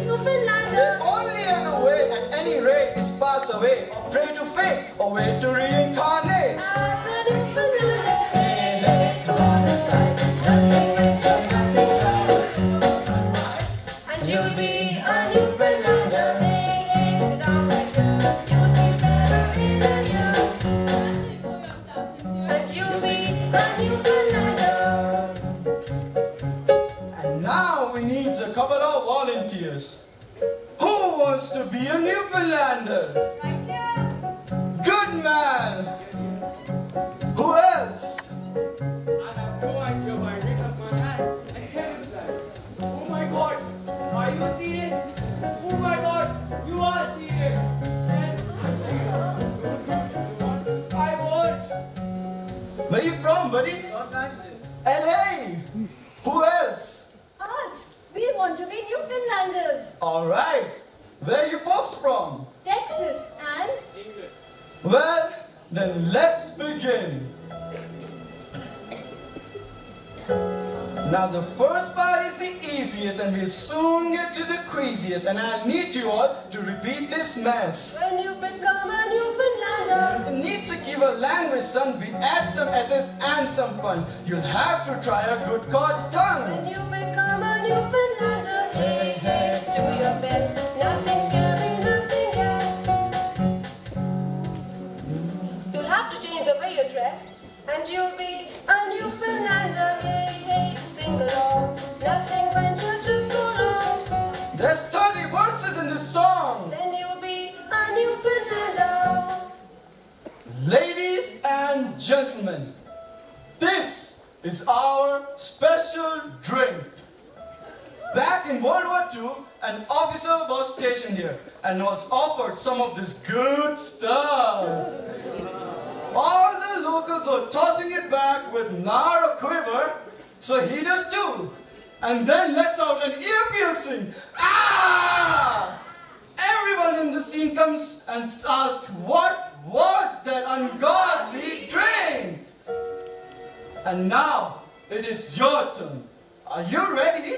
Newfoundlander. The only other way at any rate is pass away or pray to fate or wait to reincarnate. As a Newfoundlander, hey, hey, come on inside. Nothing venture, nothing dry. And you'll be a Newfoundlander, hey, hey, sit down right here. You'll feel better in a year. And you'll be a Newfoundlander. And now we need a couple of volunteers. Who wants to be a Newfoundlander? Good man. Who else? I have no idea why I raised up my hand and held his hand. Oh my god, are you serious? Oh my god, you are serious. Yes, I'm serious. I want. Where you from, buddy? Los Angeles. LA. Who else? Us. We want to be Newfoundlanders. All right. Where are you folks from? Texas and England. Well, then let's begin. Now the first part is the easiest and we'll soon get to the craziest, and I'll need you all to repeat this mess. when you become a Newfoundlander. You need to give a language some, we add some essence and some fun. You'll have to try a good caught When tongue. you become a Newfoundlander, hey, hey, just do your best. Nothing scary, nothing yet. You'll have to change the way you're dressed, and you'll be a Newfoundlander, hey, hey, just sing along. Nothing venture, just prolonged. There's 30 verses in this song. Then you'll be a Newfoundlander. Ladies and gentlemen, this is our special drink. Back in World War II, an officer was stationed here and was offered some of this good stuff. All the locals were tossing it back with nar or quiver, so he does too. And then lets out an ear piercing. Ah! Everyone in the scene comes and asks, what was that ungodly drink? And now it is your turn. Are you ready?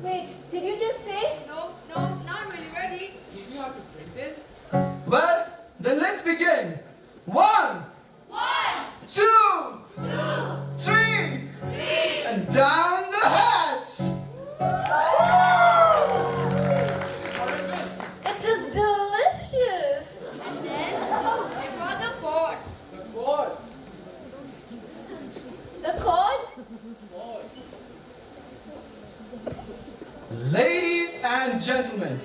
Wait, did you just say? No, not really ready. Do we have to drink this? Well, then let's begin. 1, 2, 3, and down the hatch. It is delicious. Ladies and gentlemen,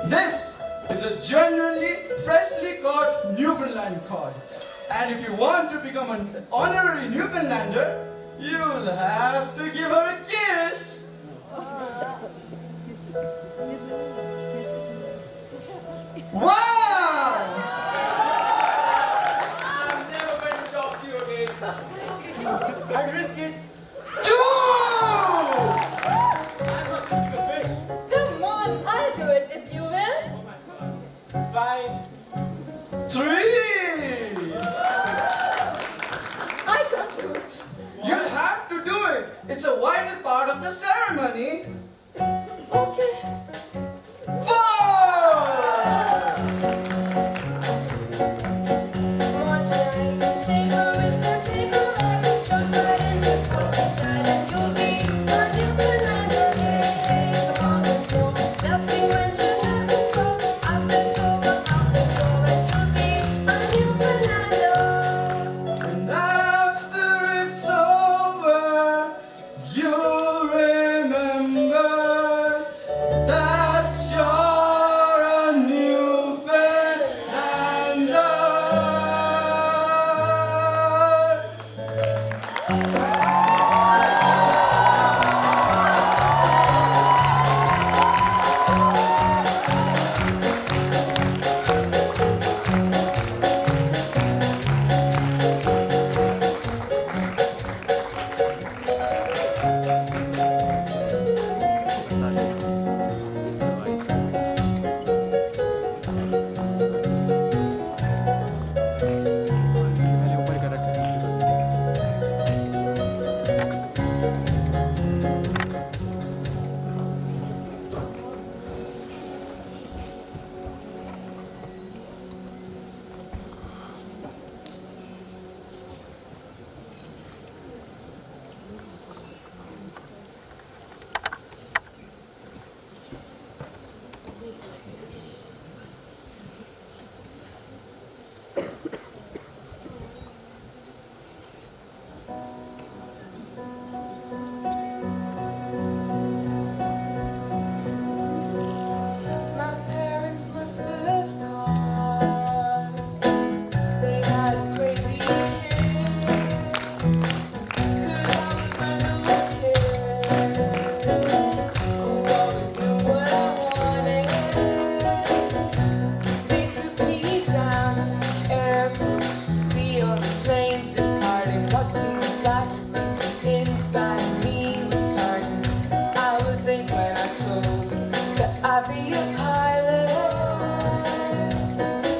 this is a genuinely freshly caught Newfoundland cod. And if you want to become an honorary Newfoundlander, you'll have to give her a kiss. Wow! I'm never going to talk to you again. I'd risk it. Two! I'm not just a fish. Come on, I'll do it if you will. Fine. Three! I can't do it. You'll have to do it. It's a vital part of the ceremony. Okay. Four! Come on tonight, take a risk and take a ride. Jump right in with what's inside and you'll be a Newfoundlander. Hey, so on and go. Nothing went to nothing so. After door, and you'll be a Newfoundlander. And after it's over, you'll remember that you're a Newfoundlander. My parents must have left hard. They had a crazy kid. 'Cause I was one of those kids who always knew what I wanted. They took me down to the airport to see all the planes departing, watching the fly, sleeping inside me was starting. I was 8 when I told them that I'd be a pilot,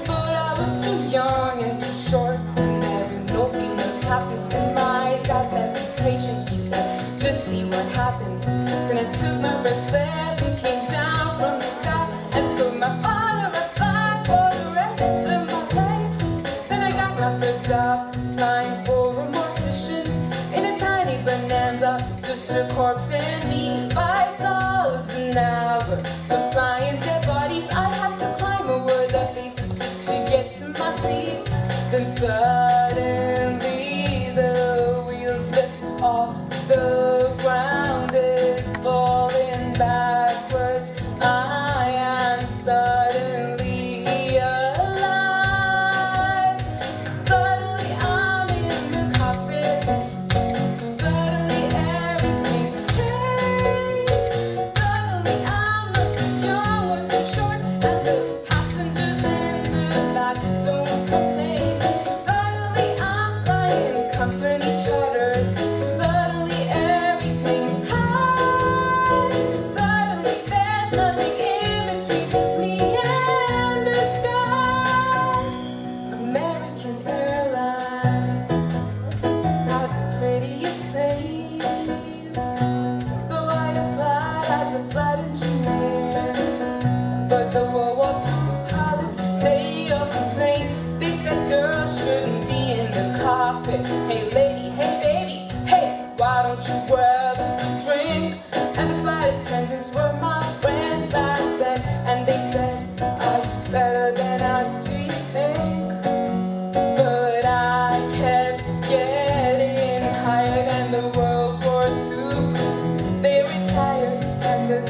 but I was too young and too short, and there were no female captains in my dad's application. He said, just see what happens. Then I took my first lesson, came down from the sky, and told my father I'd fly for the rest of my life. Then I got my first job, flying for a mortician in a tiny bonanza, just a corpse and me. $5 an hour for flying dead bodies.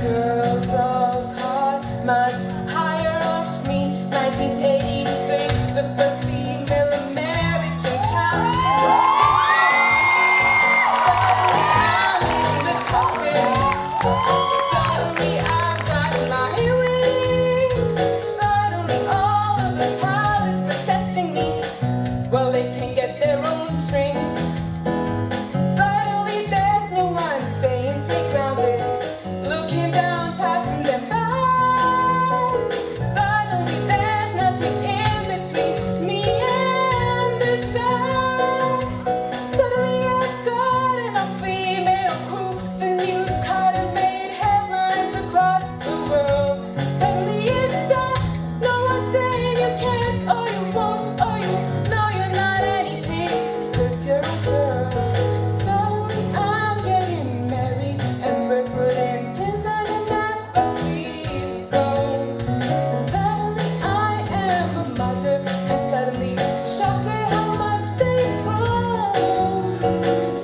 girls all thought much higher of me. 1986, the first female American captain in history. Suddenly I'm in the cockpit. Suddenly I've got my wings. Suddenly all of the pilots protesting me. Well, they can get their own drinks. Suddenly there's no one saying stay grounded. Looking down, passing them by. Suddenly there's nothing in between me and the sky. Suddenly I've got enough female crew. The news caught and made headlines across the world. Suddenly it stopped. No one's saying you can't or you won't or you know you're not anything. 'Cause you're a girl. Suddenly I'm getting married and we're putting pins on the map that we've thrown. Suddenly I am a mother and suddenly shocked at how much they've grown.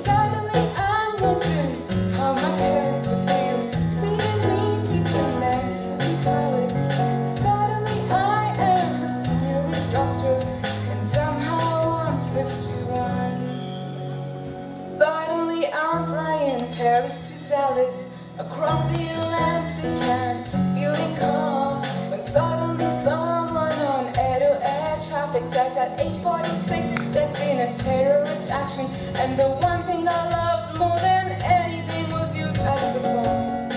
Suddenly I'm wondering how my parents would feel seeing me teaching men to be pilots. Suddenly I am a senior instructor and somehow I'm 51. Suddenly I'm flying Paris to Dallas, across the Atlantic and feeling calm. When suddenly someone on air traffic says at 8:46 there's been a terrorist action, and the one thing I loved more than anything was used as the phone.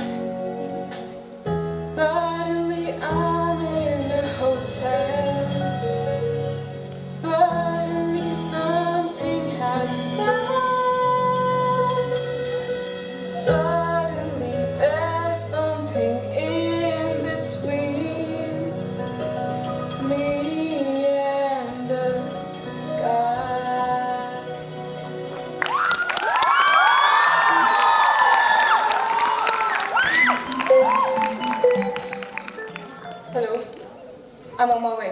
Suddenly I'm in a hotel. Suddenly something has died. Suddenly there's something in between me and the sky. Hello, I'm on my way.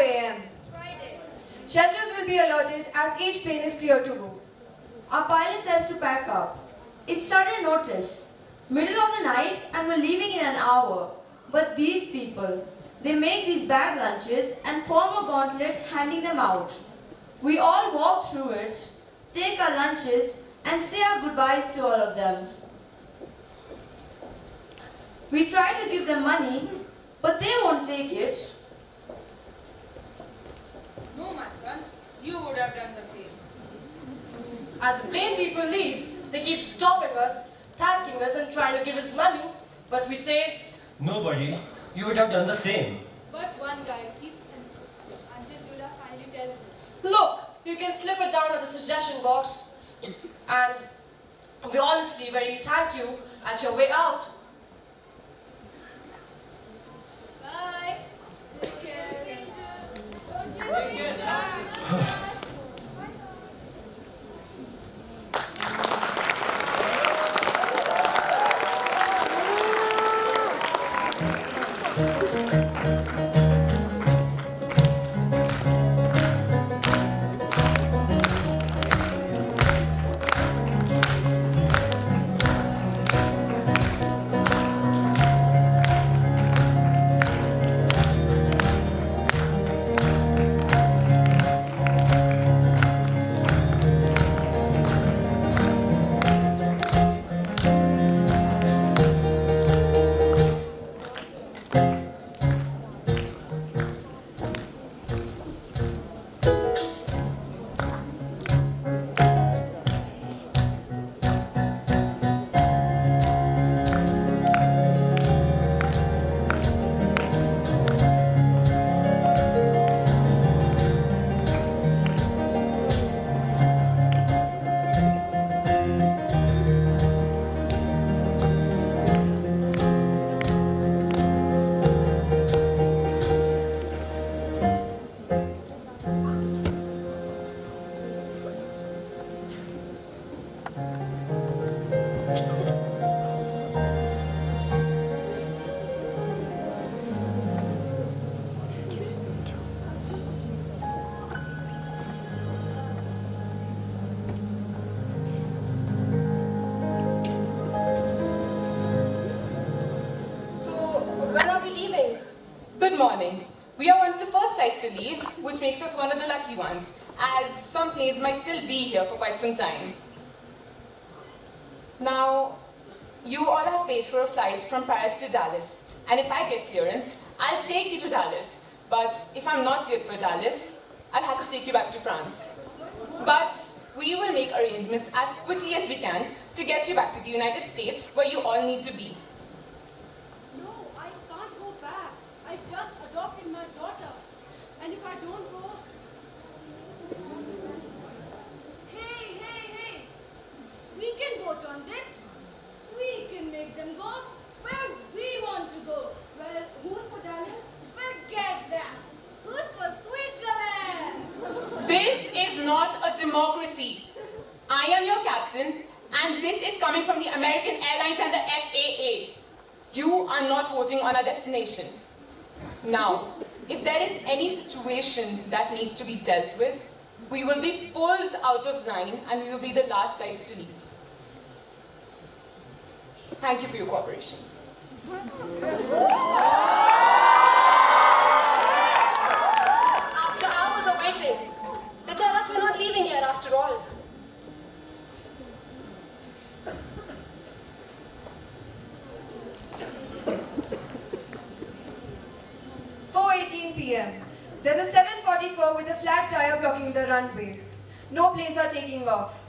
a.m. Shelters will be allotted as each plane is cleared to go. Our pilot says to pack up. It's sudden notice. Middle of the night and we're leaving in an hour. But these people, they make these bag lunches and form a gauntlet handing them out. We all walk through it, take our lunches and say our goodbyes to all of them. We try to give them money, but they won't take it. No, my son, you would have done the same. As the plain people leave, they keep stopping us, thanking us and trying to give us money, but we say, nobody, you would have done the same. But one guy keeps insisting until Dula finally tells him. look, you can slip it down at the suggestion box and we honestly very thank you at your way out. Bye. Take care. morning. We are one of the first flights to leave, which makes us one of the lucky ones, as some planes might still be here for quite some time. Now, you all have paid for a flight from Paris to Dallas, and if I get clearance, I'll take you to Dallas. But if I'm not cleared for Dallas, I'll have to take you back to France. But we will make arrangements as quickly as we can to get you back to the United States, where you all need to be. No, I can't go back. I just adopted my daughter. And if I don't go... Hey! We can vote on this. We can make them go where we want to go. Well, who's for Dallas? Forget that. Who's for Switzerland? This is not a democracy. I am your captain, and this is coming from the American Airlines and the FAA. You are not voting on our destination. Now, if there is any situation that needs to be dealt with, we will be pulled out of line and we will be the last flights to leave. Thank you for your cooperation. After hours of waiting, they tell us we're not leaving here after all. p.m. There's a 744 with a flat tire blocking the runway. No planes are taking off.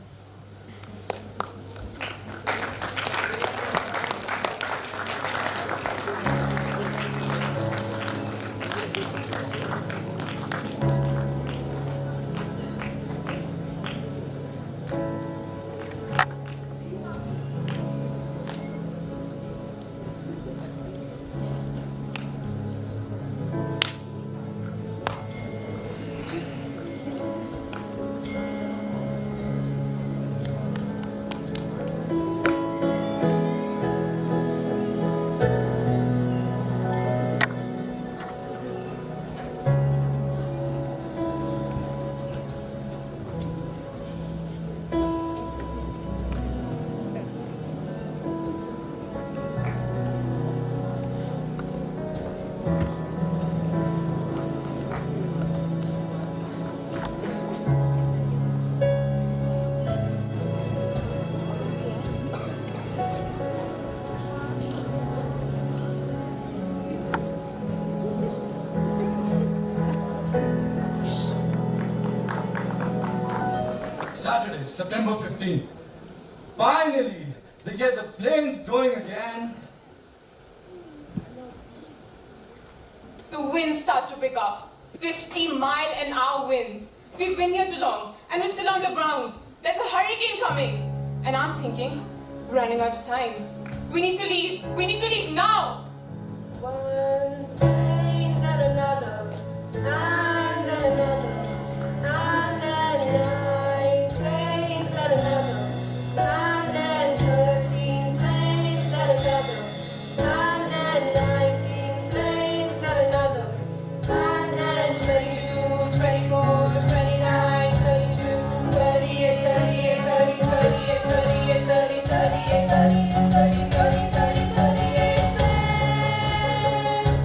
Saturday, September 15th. Finally, they get the planes going again. The winds start to pick up. 50-mile-an-hour winds. We've been here too long, and we're still on the ground. There's a hurricane coming. And I'm thinking, we're running out of time. We need to leave. We need to leave now. One thing, then another, and then another, and then 9 planes, then another, and then 13 planes, then another, and then 19 planes, then another, and then 22, 24, 29, 32, 38, 38, 30, 38, 38, 30, 38, 38, 30, 30, 30, 38 planes.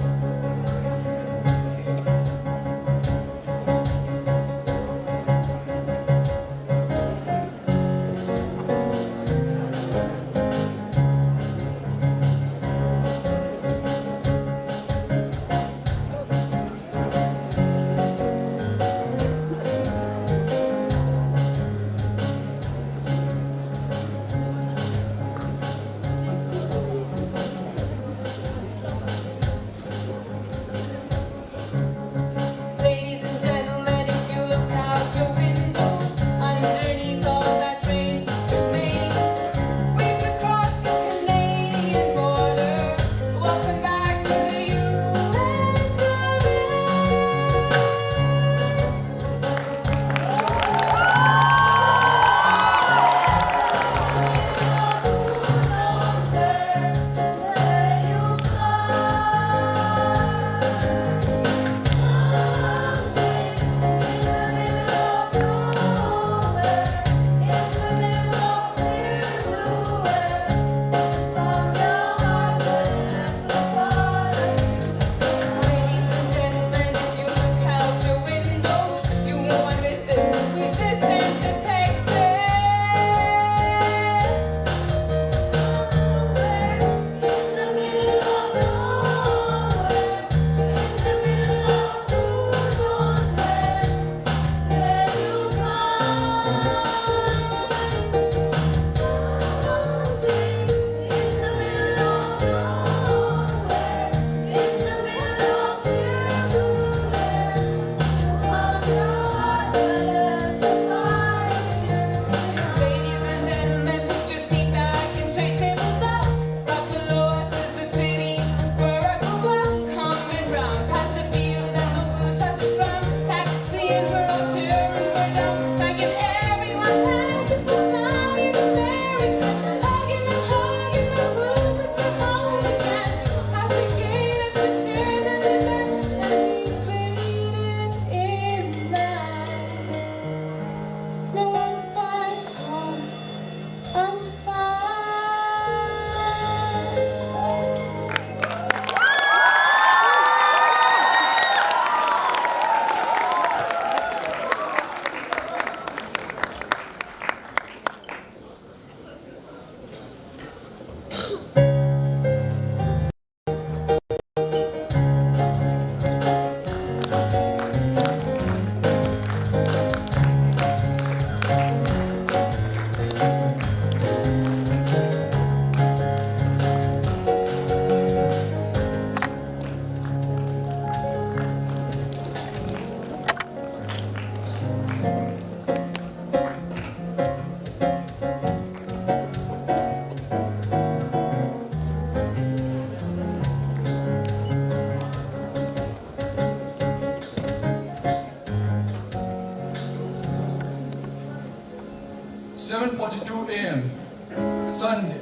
Sunday.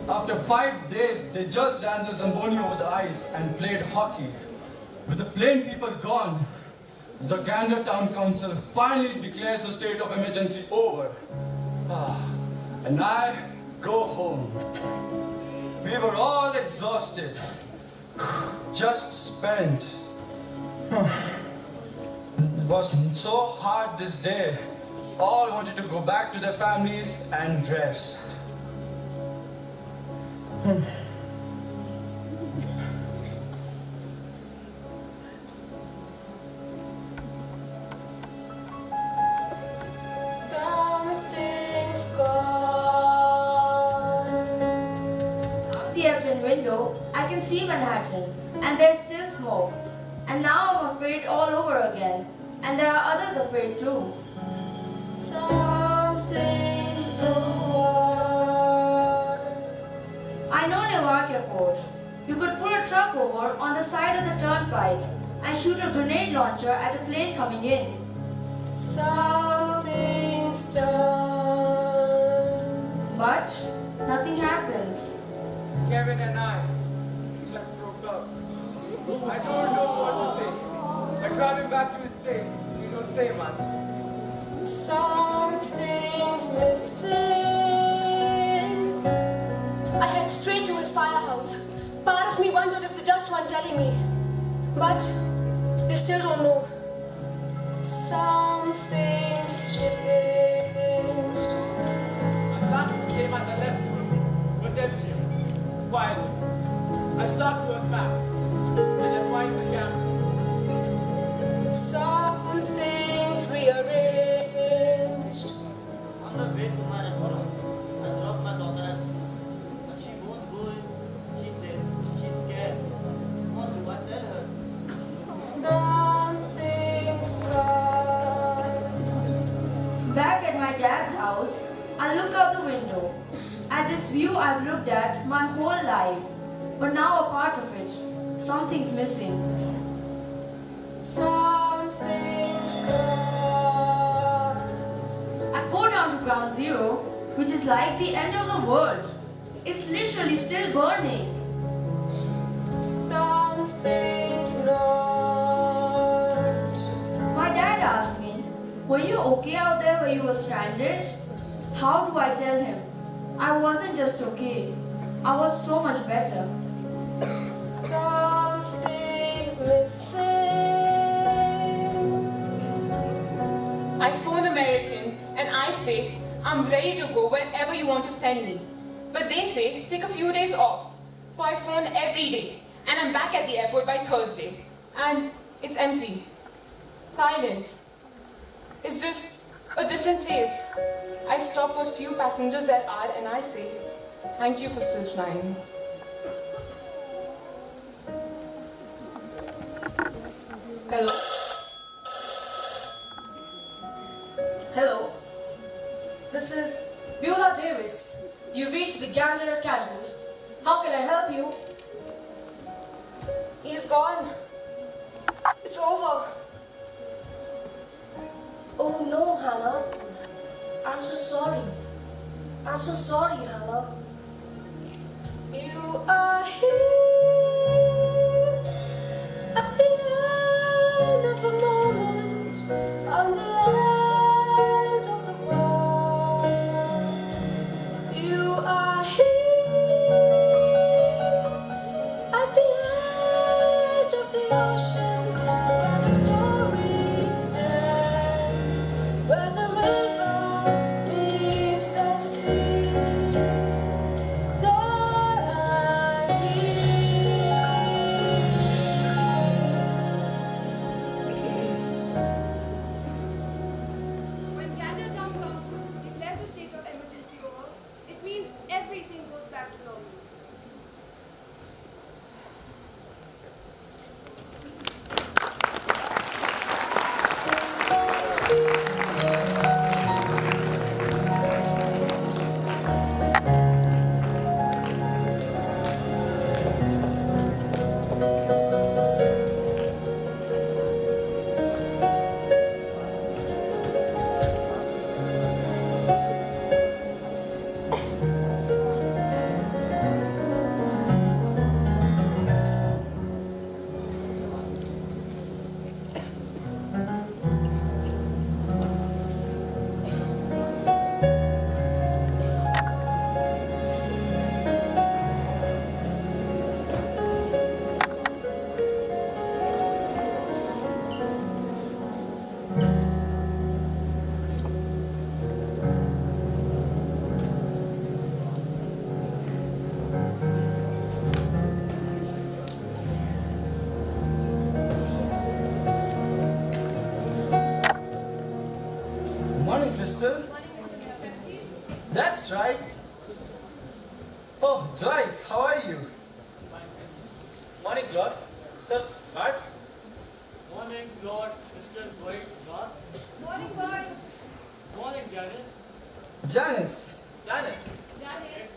After 5 days, they just ran the Zamboni over the ice and played hockey. With the plain people gone, the Gander Town Council finally declares the state of emergency over. And I go home. We were all exhausted, just spent. It was so hard this day. All wanted to go back to their families and rest. Something's gone. Out the airplane window, I can see Manhattan, and there's still smoke. And now I'm afraid all over again, and there are others afraid too. Something's gone. I know Newark Airport. You could pull a truck over on the side of the turnpike and shoot a grenade launcher at a plane coming in. Something's done. But nothing happens. Kevin and I just broke up. I don't know what to say. But driving back to his place, we don't say much. Something's missing. I head straight to his firehouse. Part of me wondered if they just weren't telling me. But they still don't know. Something's changed. I found it the same as I left it. Was empty, quiet. I start to unpack and I wind the camera. Something's rearranged. On the way to my restaurant, I dropped my daughter at school. But she won't go in. She says she's scared. What do I tell her? Something's cursed. Back at my dad's house, I look out the window. At this view I've looked at my whole life. But now a part of it, something's missing. Something's cursed. I go down to ground zero, which is like the end of the world. It's literally still burning. Something's not. My dad asked me, were you okay out there where you were stranded? How do I tell him? I wasn't just okay. I was so much better. Something's missing. I phone American and I say, I'm ready to go wherever you want to send me. But they say, take a few days off. So I phone every day and I'm back at the airport by Thursday. And it's empty. Silent. It's just a different place. I stop what few passengers there are and I say, thank you for still flying. Hello? Hello? This is Beulah Davis. You've reached the Gander Academy. How can I help you? He's gone. It's over. Oh no, Hannah. I'm so sorry. I'm so sorry, Hannah. You are here at the end of a moment, on the edge of the world. You are here at the edge of the ocean, where the story ends, where the river meets the sea. When Gander Town Council declares a state of emergency over, it means everything goes back to normal. Oh, Joyce, how are you? Morning, Claude. Sir, Bart? Morning, Lord, Mr. Dwight, Mark. Morning, boys. Morning, Janice. Janice, Janice. Janice.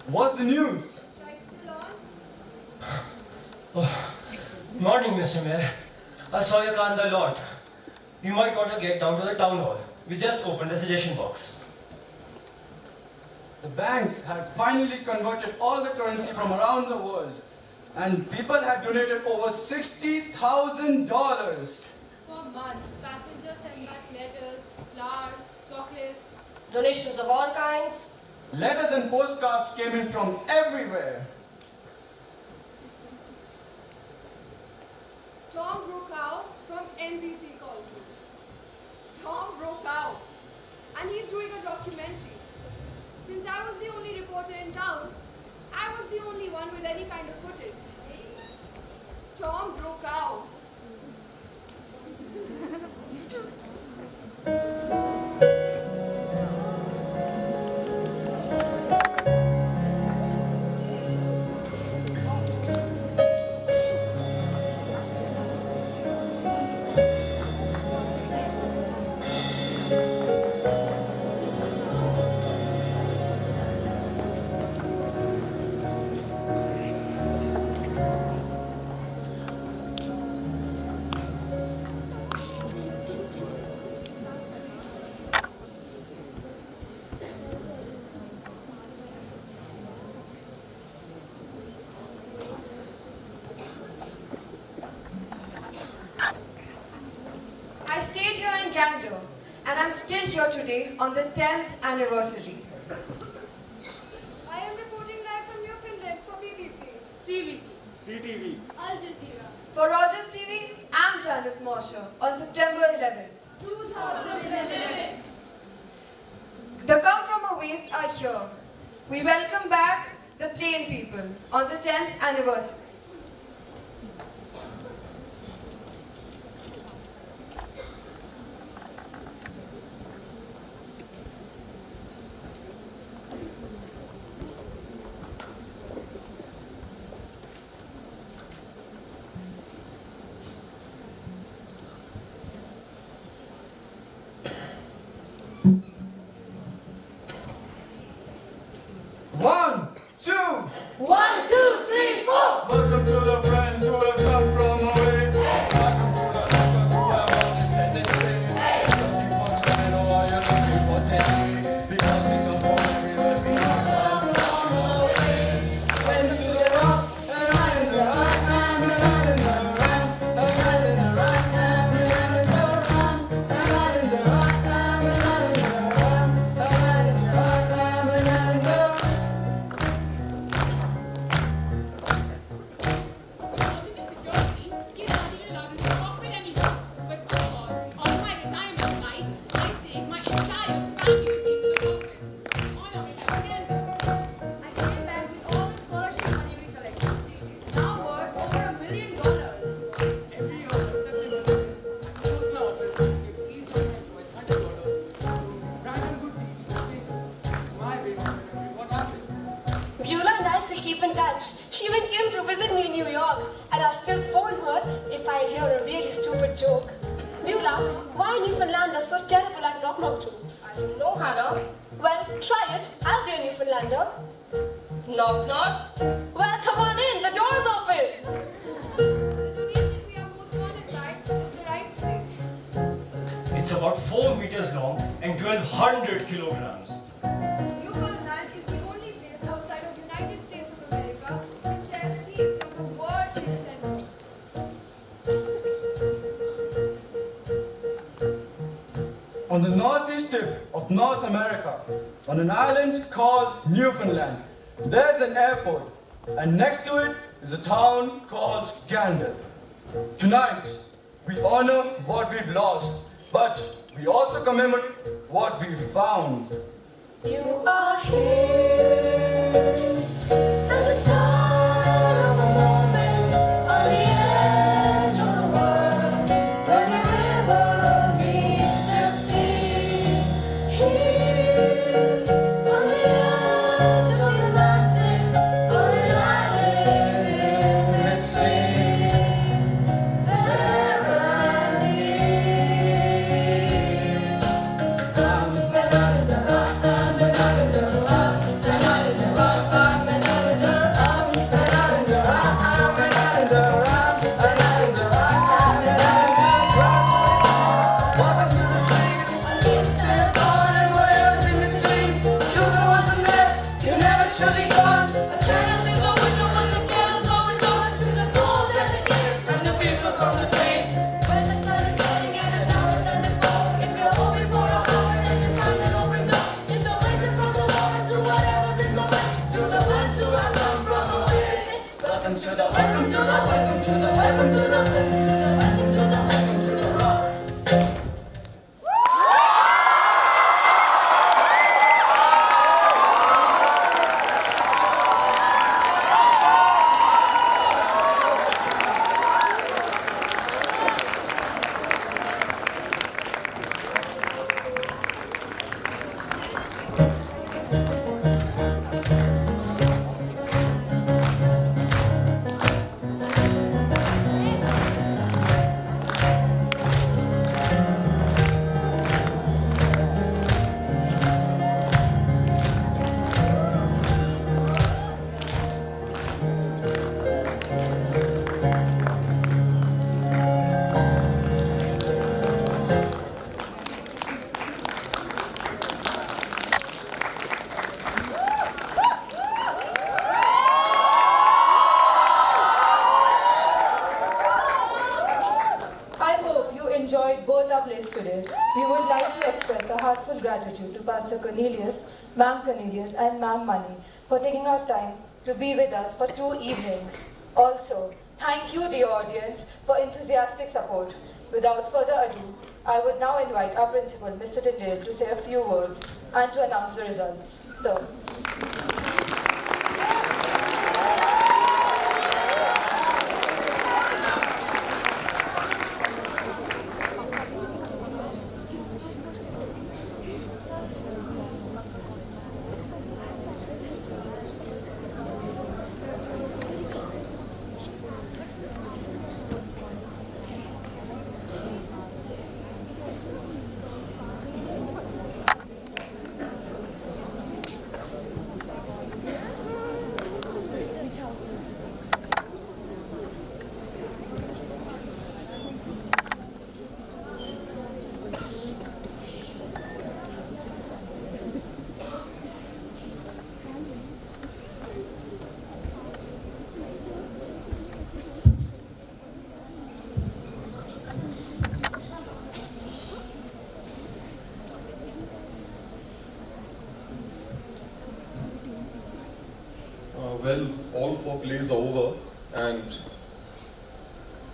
what's the news? Strike still on? Morning, Mr. Mayor. I saw your car in the lot. You might want to get down to the town hall. We just opened the suggestion box. The banks had finally converted all the currency from around the world, and people had donated over $60,000. For months, passengers sent back letters, flowers, chocolates. Donations of all kinds. Letters and postcards came in from everywhere. Tom Brokaw from NBC calls me. Tom Brokaw. And he's doing a documentary. Since I was the only reporter in town, I was the only one with any kind of footage. Tom Brokaw. I stayed here in Condon, and I'm still here today on the 10th anniversary. I am reporting live from Newfoundland for BBC. CBC. CTV. Al Jazeera. For Rogers TV, I'm Janice Mosher on September 11th. 2011. The come-from-aways are here. We welcome back the plain people on the 10th anniversary. One, two. 1, 2, 3, 4. Welcome to the friends who have come from away. Welcome to the locals who have always said they stay. Looking for tomato or you're looking for teddy. Because in the morning we will be come from away. Went to the rock, and I in the rock, and I in the rock, and I in the rock, and I in the rock, and I in the rock, and I in the rock, and I in the rock, and I in the rock. I came back with all the scholarship money we collected. Now worth over $1 million. Every year on September 11th, I close my office and give each of my employees $100 to random good deeds to strangers. It's my way of remembering what happened. Beulah and I still keep in touch. She even came to visit me in New York, and I'll still phone her if I hear a really stupid joke. Beulah, why are Newfoundlanders so terrible at knock-knock jokes? I don't know, Hannah. Well, try it. I'll be a Newfoundlander. Knock-knock. Well, come on in. The door's open. The donation we are postponed by just arrived today. It's about 4 meters long and 1,200 kilograms. Newfoundland is the only place outside of United States of America which shares steel from the Virgin Islands. On the northeast tip of North America, on an island called Newfoundland, there's an airport, and next to it is a town called Condon. Tonight, we honor what we've lost, but we also commemorate what we've found. You are here, at the start of a moment, on the edge of the world, where the river meets the sea. Here, on the edge of the Atlantic. eventually gone. A candles in the window when the candles always on. To the fools and the kids and the people from the trains. When the sun is setting and it's darker than before. If you're home before a hour, then you find an open door. In the winter from the war, through whatever's in the way. To the ones who have come from away. Welcome to the, welcome to the, welcome to the, welcome to the, welcome to the, welcome to the, welcome to the rock. I hope you enjoyed both our plays today. We would like to express a heartfelt gratitude to Pastor Cornelius, Ma'am Cornelius and Ma'am Money for taking our time to be with us for 2 evenings. Also, thank you dear audience for enthusiastic support. Without further ado, I would now invite our principal, Mr. Tyndale, to say a few words and to announce the results. So. Well, all 4 plays are over, and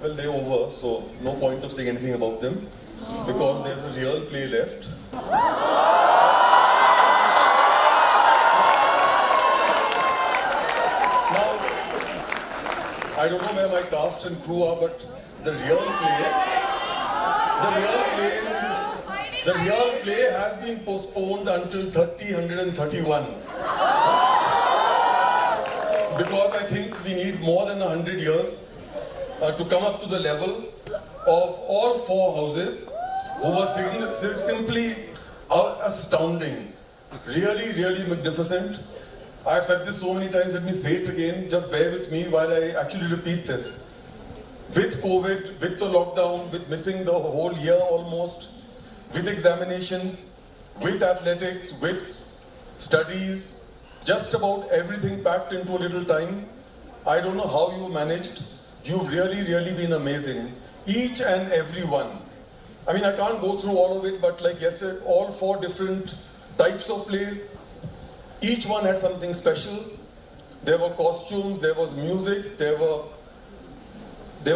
well, they're over, so no point of saying anything about them because there's a real play left. Now, I don't know where my cast and crew are, but the real play has been postponed until 30-131. Because I think we need more than 100 years to come up to the level of all 4 houses who were simply astounding. Really, really magnificent. I've said this so many times, let me say it again, just bear with me while I actually repeat this. With COVID, with the lockdown, with missing the whole year almost, with examinations, with athletics, with studies, just about everything packed into a little time. I don't know how you managed. You've really, really been amazing. Each and every one. I mean, I can't go through all of it, but like yesterday, all 4 different types of plays. Each one had something special. There were costumes, there was music, there were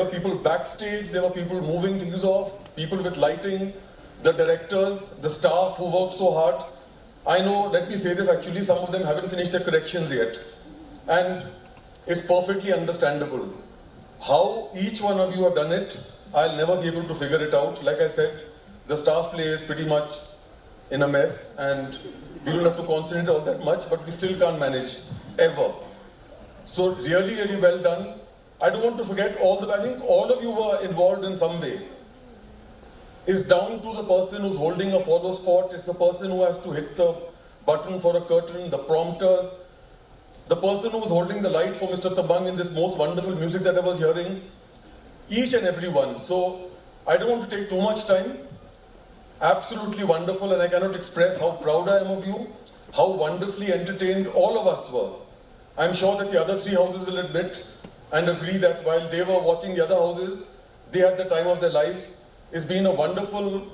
people backstage, there were people moving things off, people with lighting, the directors, the staff who worked so hard. I know, let me say this actually, some of them haven't finished their corrections yet. And it's perfectly understandable. How each one of you have done it, I'll never be able to figure it out. Like I said, the staff play is pretty much in a mess and we don't have to concentrate all that much, but we still can't manage, ever. So really, really well done. I don't want to forget I think all of you were involved in some way. It's down to the person who's holding a follow spot, it's the person who has to hit the button for a curtain, the prompters, the person who was holding the light for Mr. Tabang in this most wonderful music that I was hearing, each and every one. So I don't want to take too much time. Absolutely wonderful, and I cannot express how proud I am of you, how wonderfully entertained all of us were. I'm sure that the other three houses will admit and agree that while they were watching the other houses, they had the time of their lives. It's been a wonderful,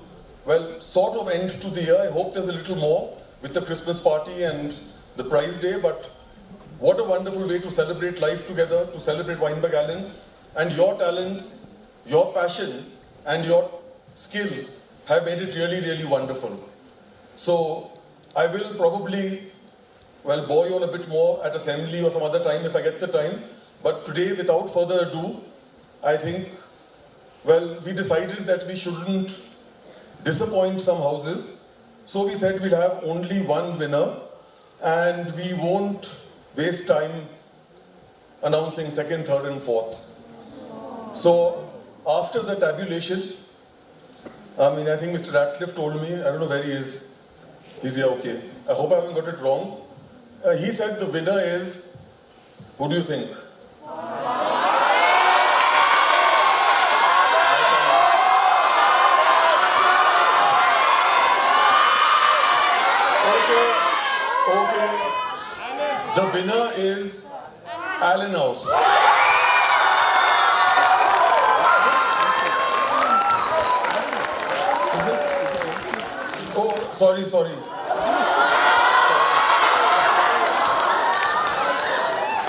well, sort of end to the year. I hope there's a little more with the Christmas party and the prize day, but what a wonderful way to celebrate life together, to celebrate Wynberg-Allen, and your talents, your passion, and your skills have made it really, really wonderful. So I will probably, well, bore you on a bit more at assembly or some other time if I get the time. But today, without further ado, I think, well, we decided that we shouldn't disappoint some houses. So we said we'll have only one winner and we won't waste time announcing second, third and fourth. So after the tabulation, I think Mr. Ratcliffe told me, I don't know where he is. He's here, okay. I hope I haven't got it wrong. He said the winner is, who do you think? Okay. The winner is Allen House. Is it? Oh, sorry.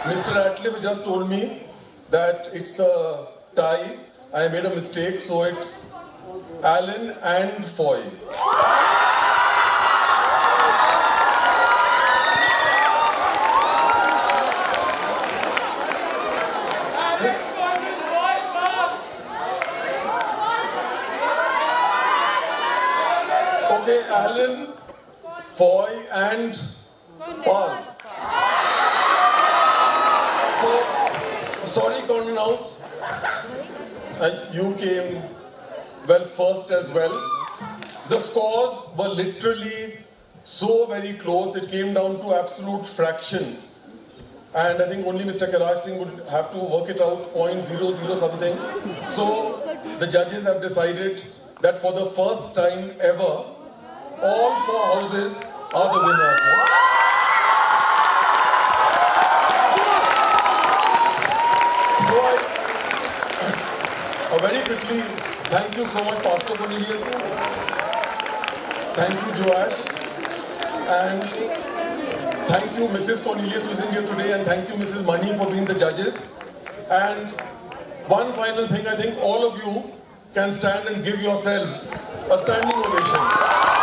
Mr. Ratcliffe just told me that it's a tie. I made a mistake, so it's Allen and Foy. Okay, Allen, Foy and Paul. So, sorry Condon House, you came well first as well. The scores were literally so very close, it came down to absolute fractions. And I think only Mr. Kailash Singh would have to work it out, 0.00 something. So, the judges have decided that for the first time ever, all four houses are the winners. So very quickly, thank you so much, Pastor Cornelius. Thank you, Joash. And thank you, Mrs. Cornelius, who is in here today. And thank you, Mrs. Mani, for being the judges. And one final thing, I think all of you can stand and give yourselves a standing ovation.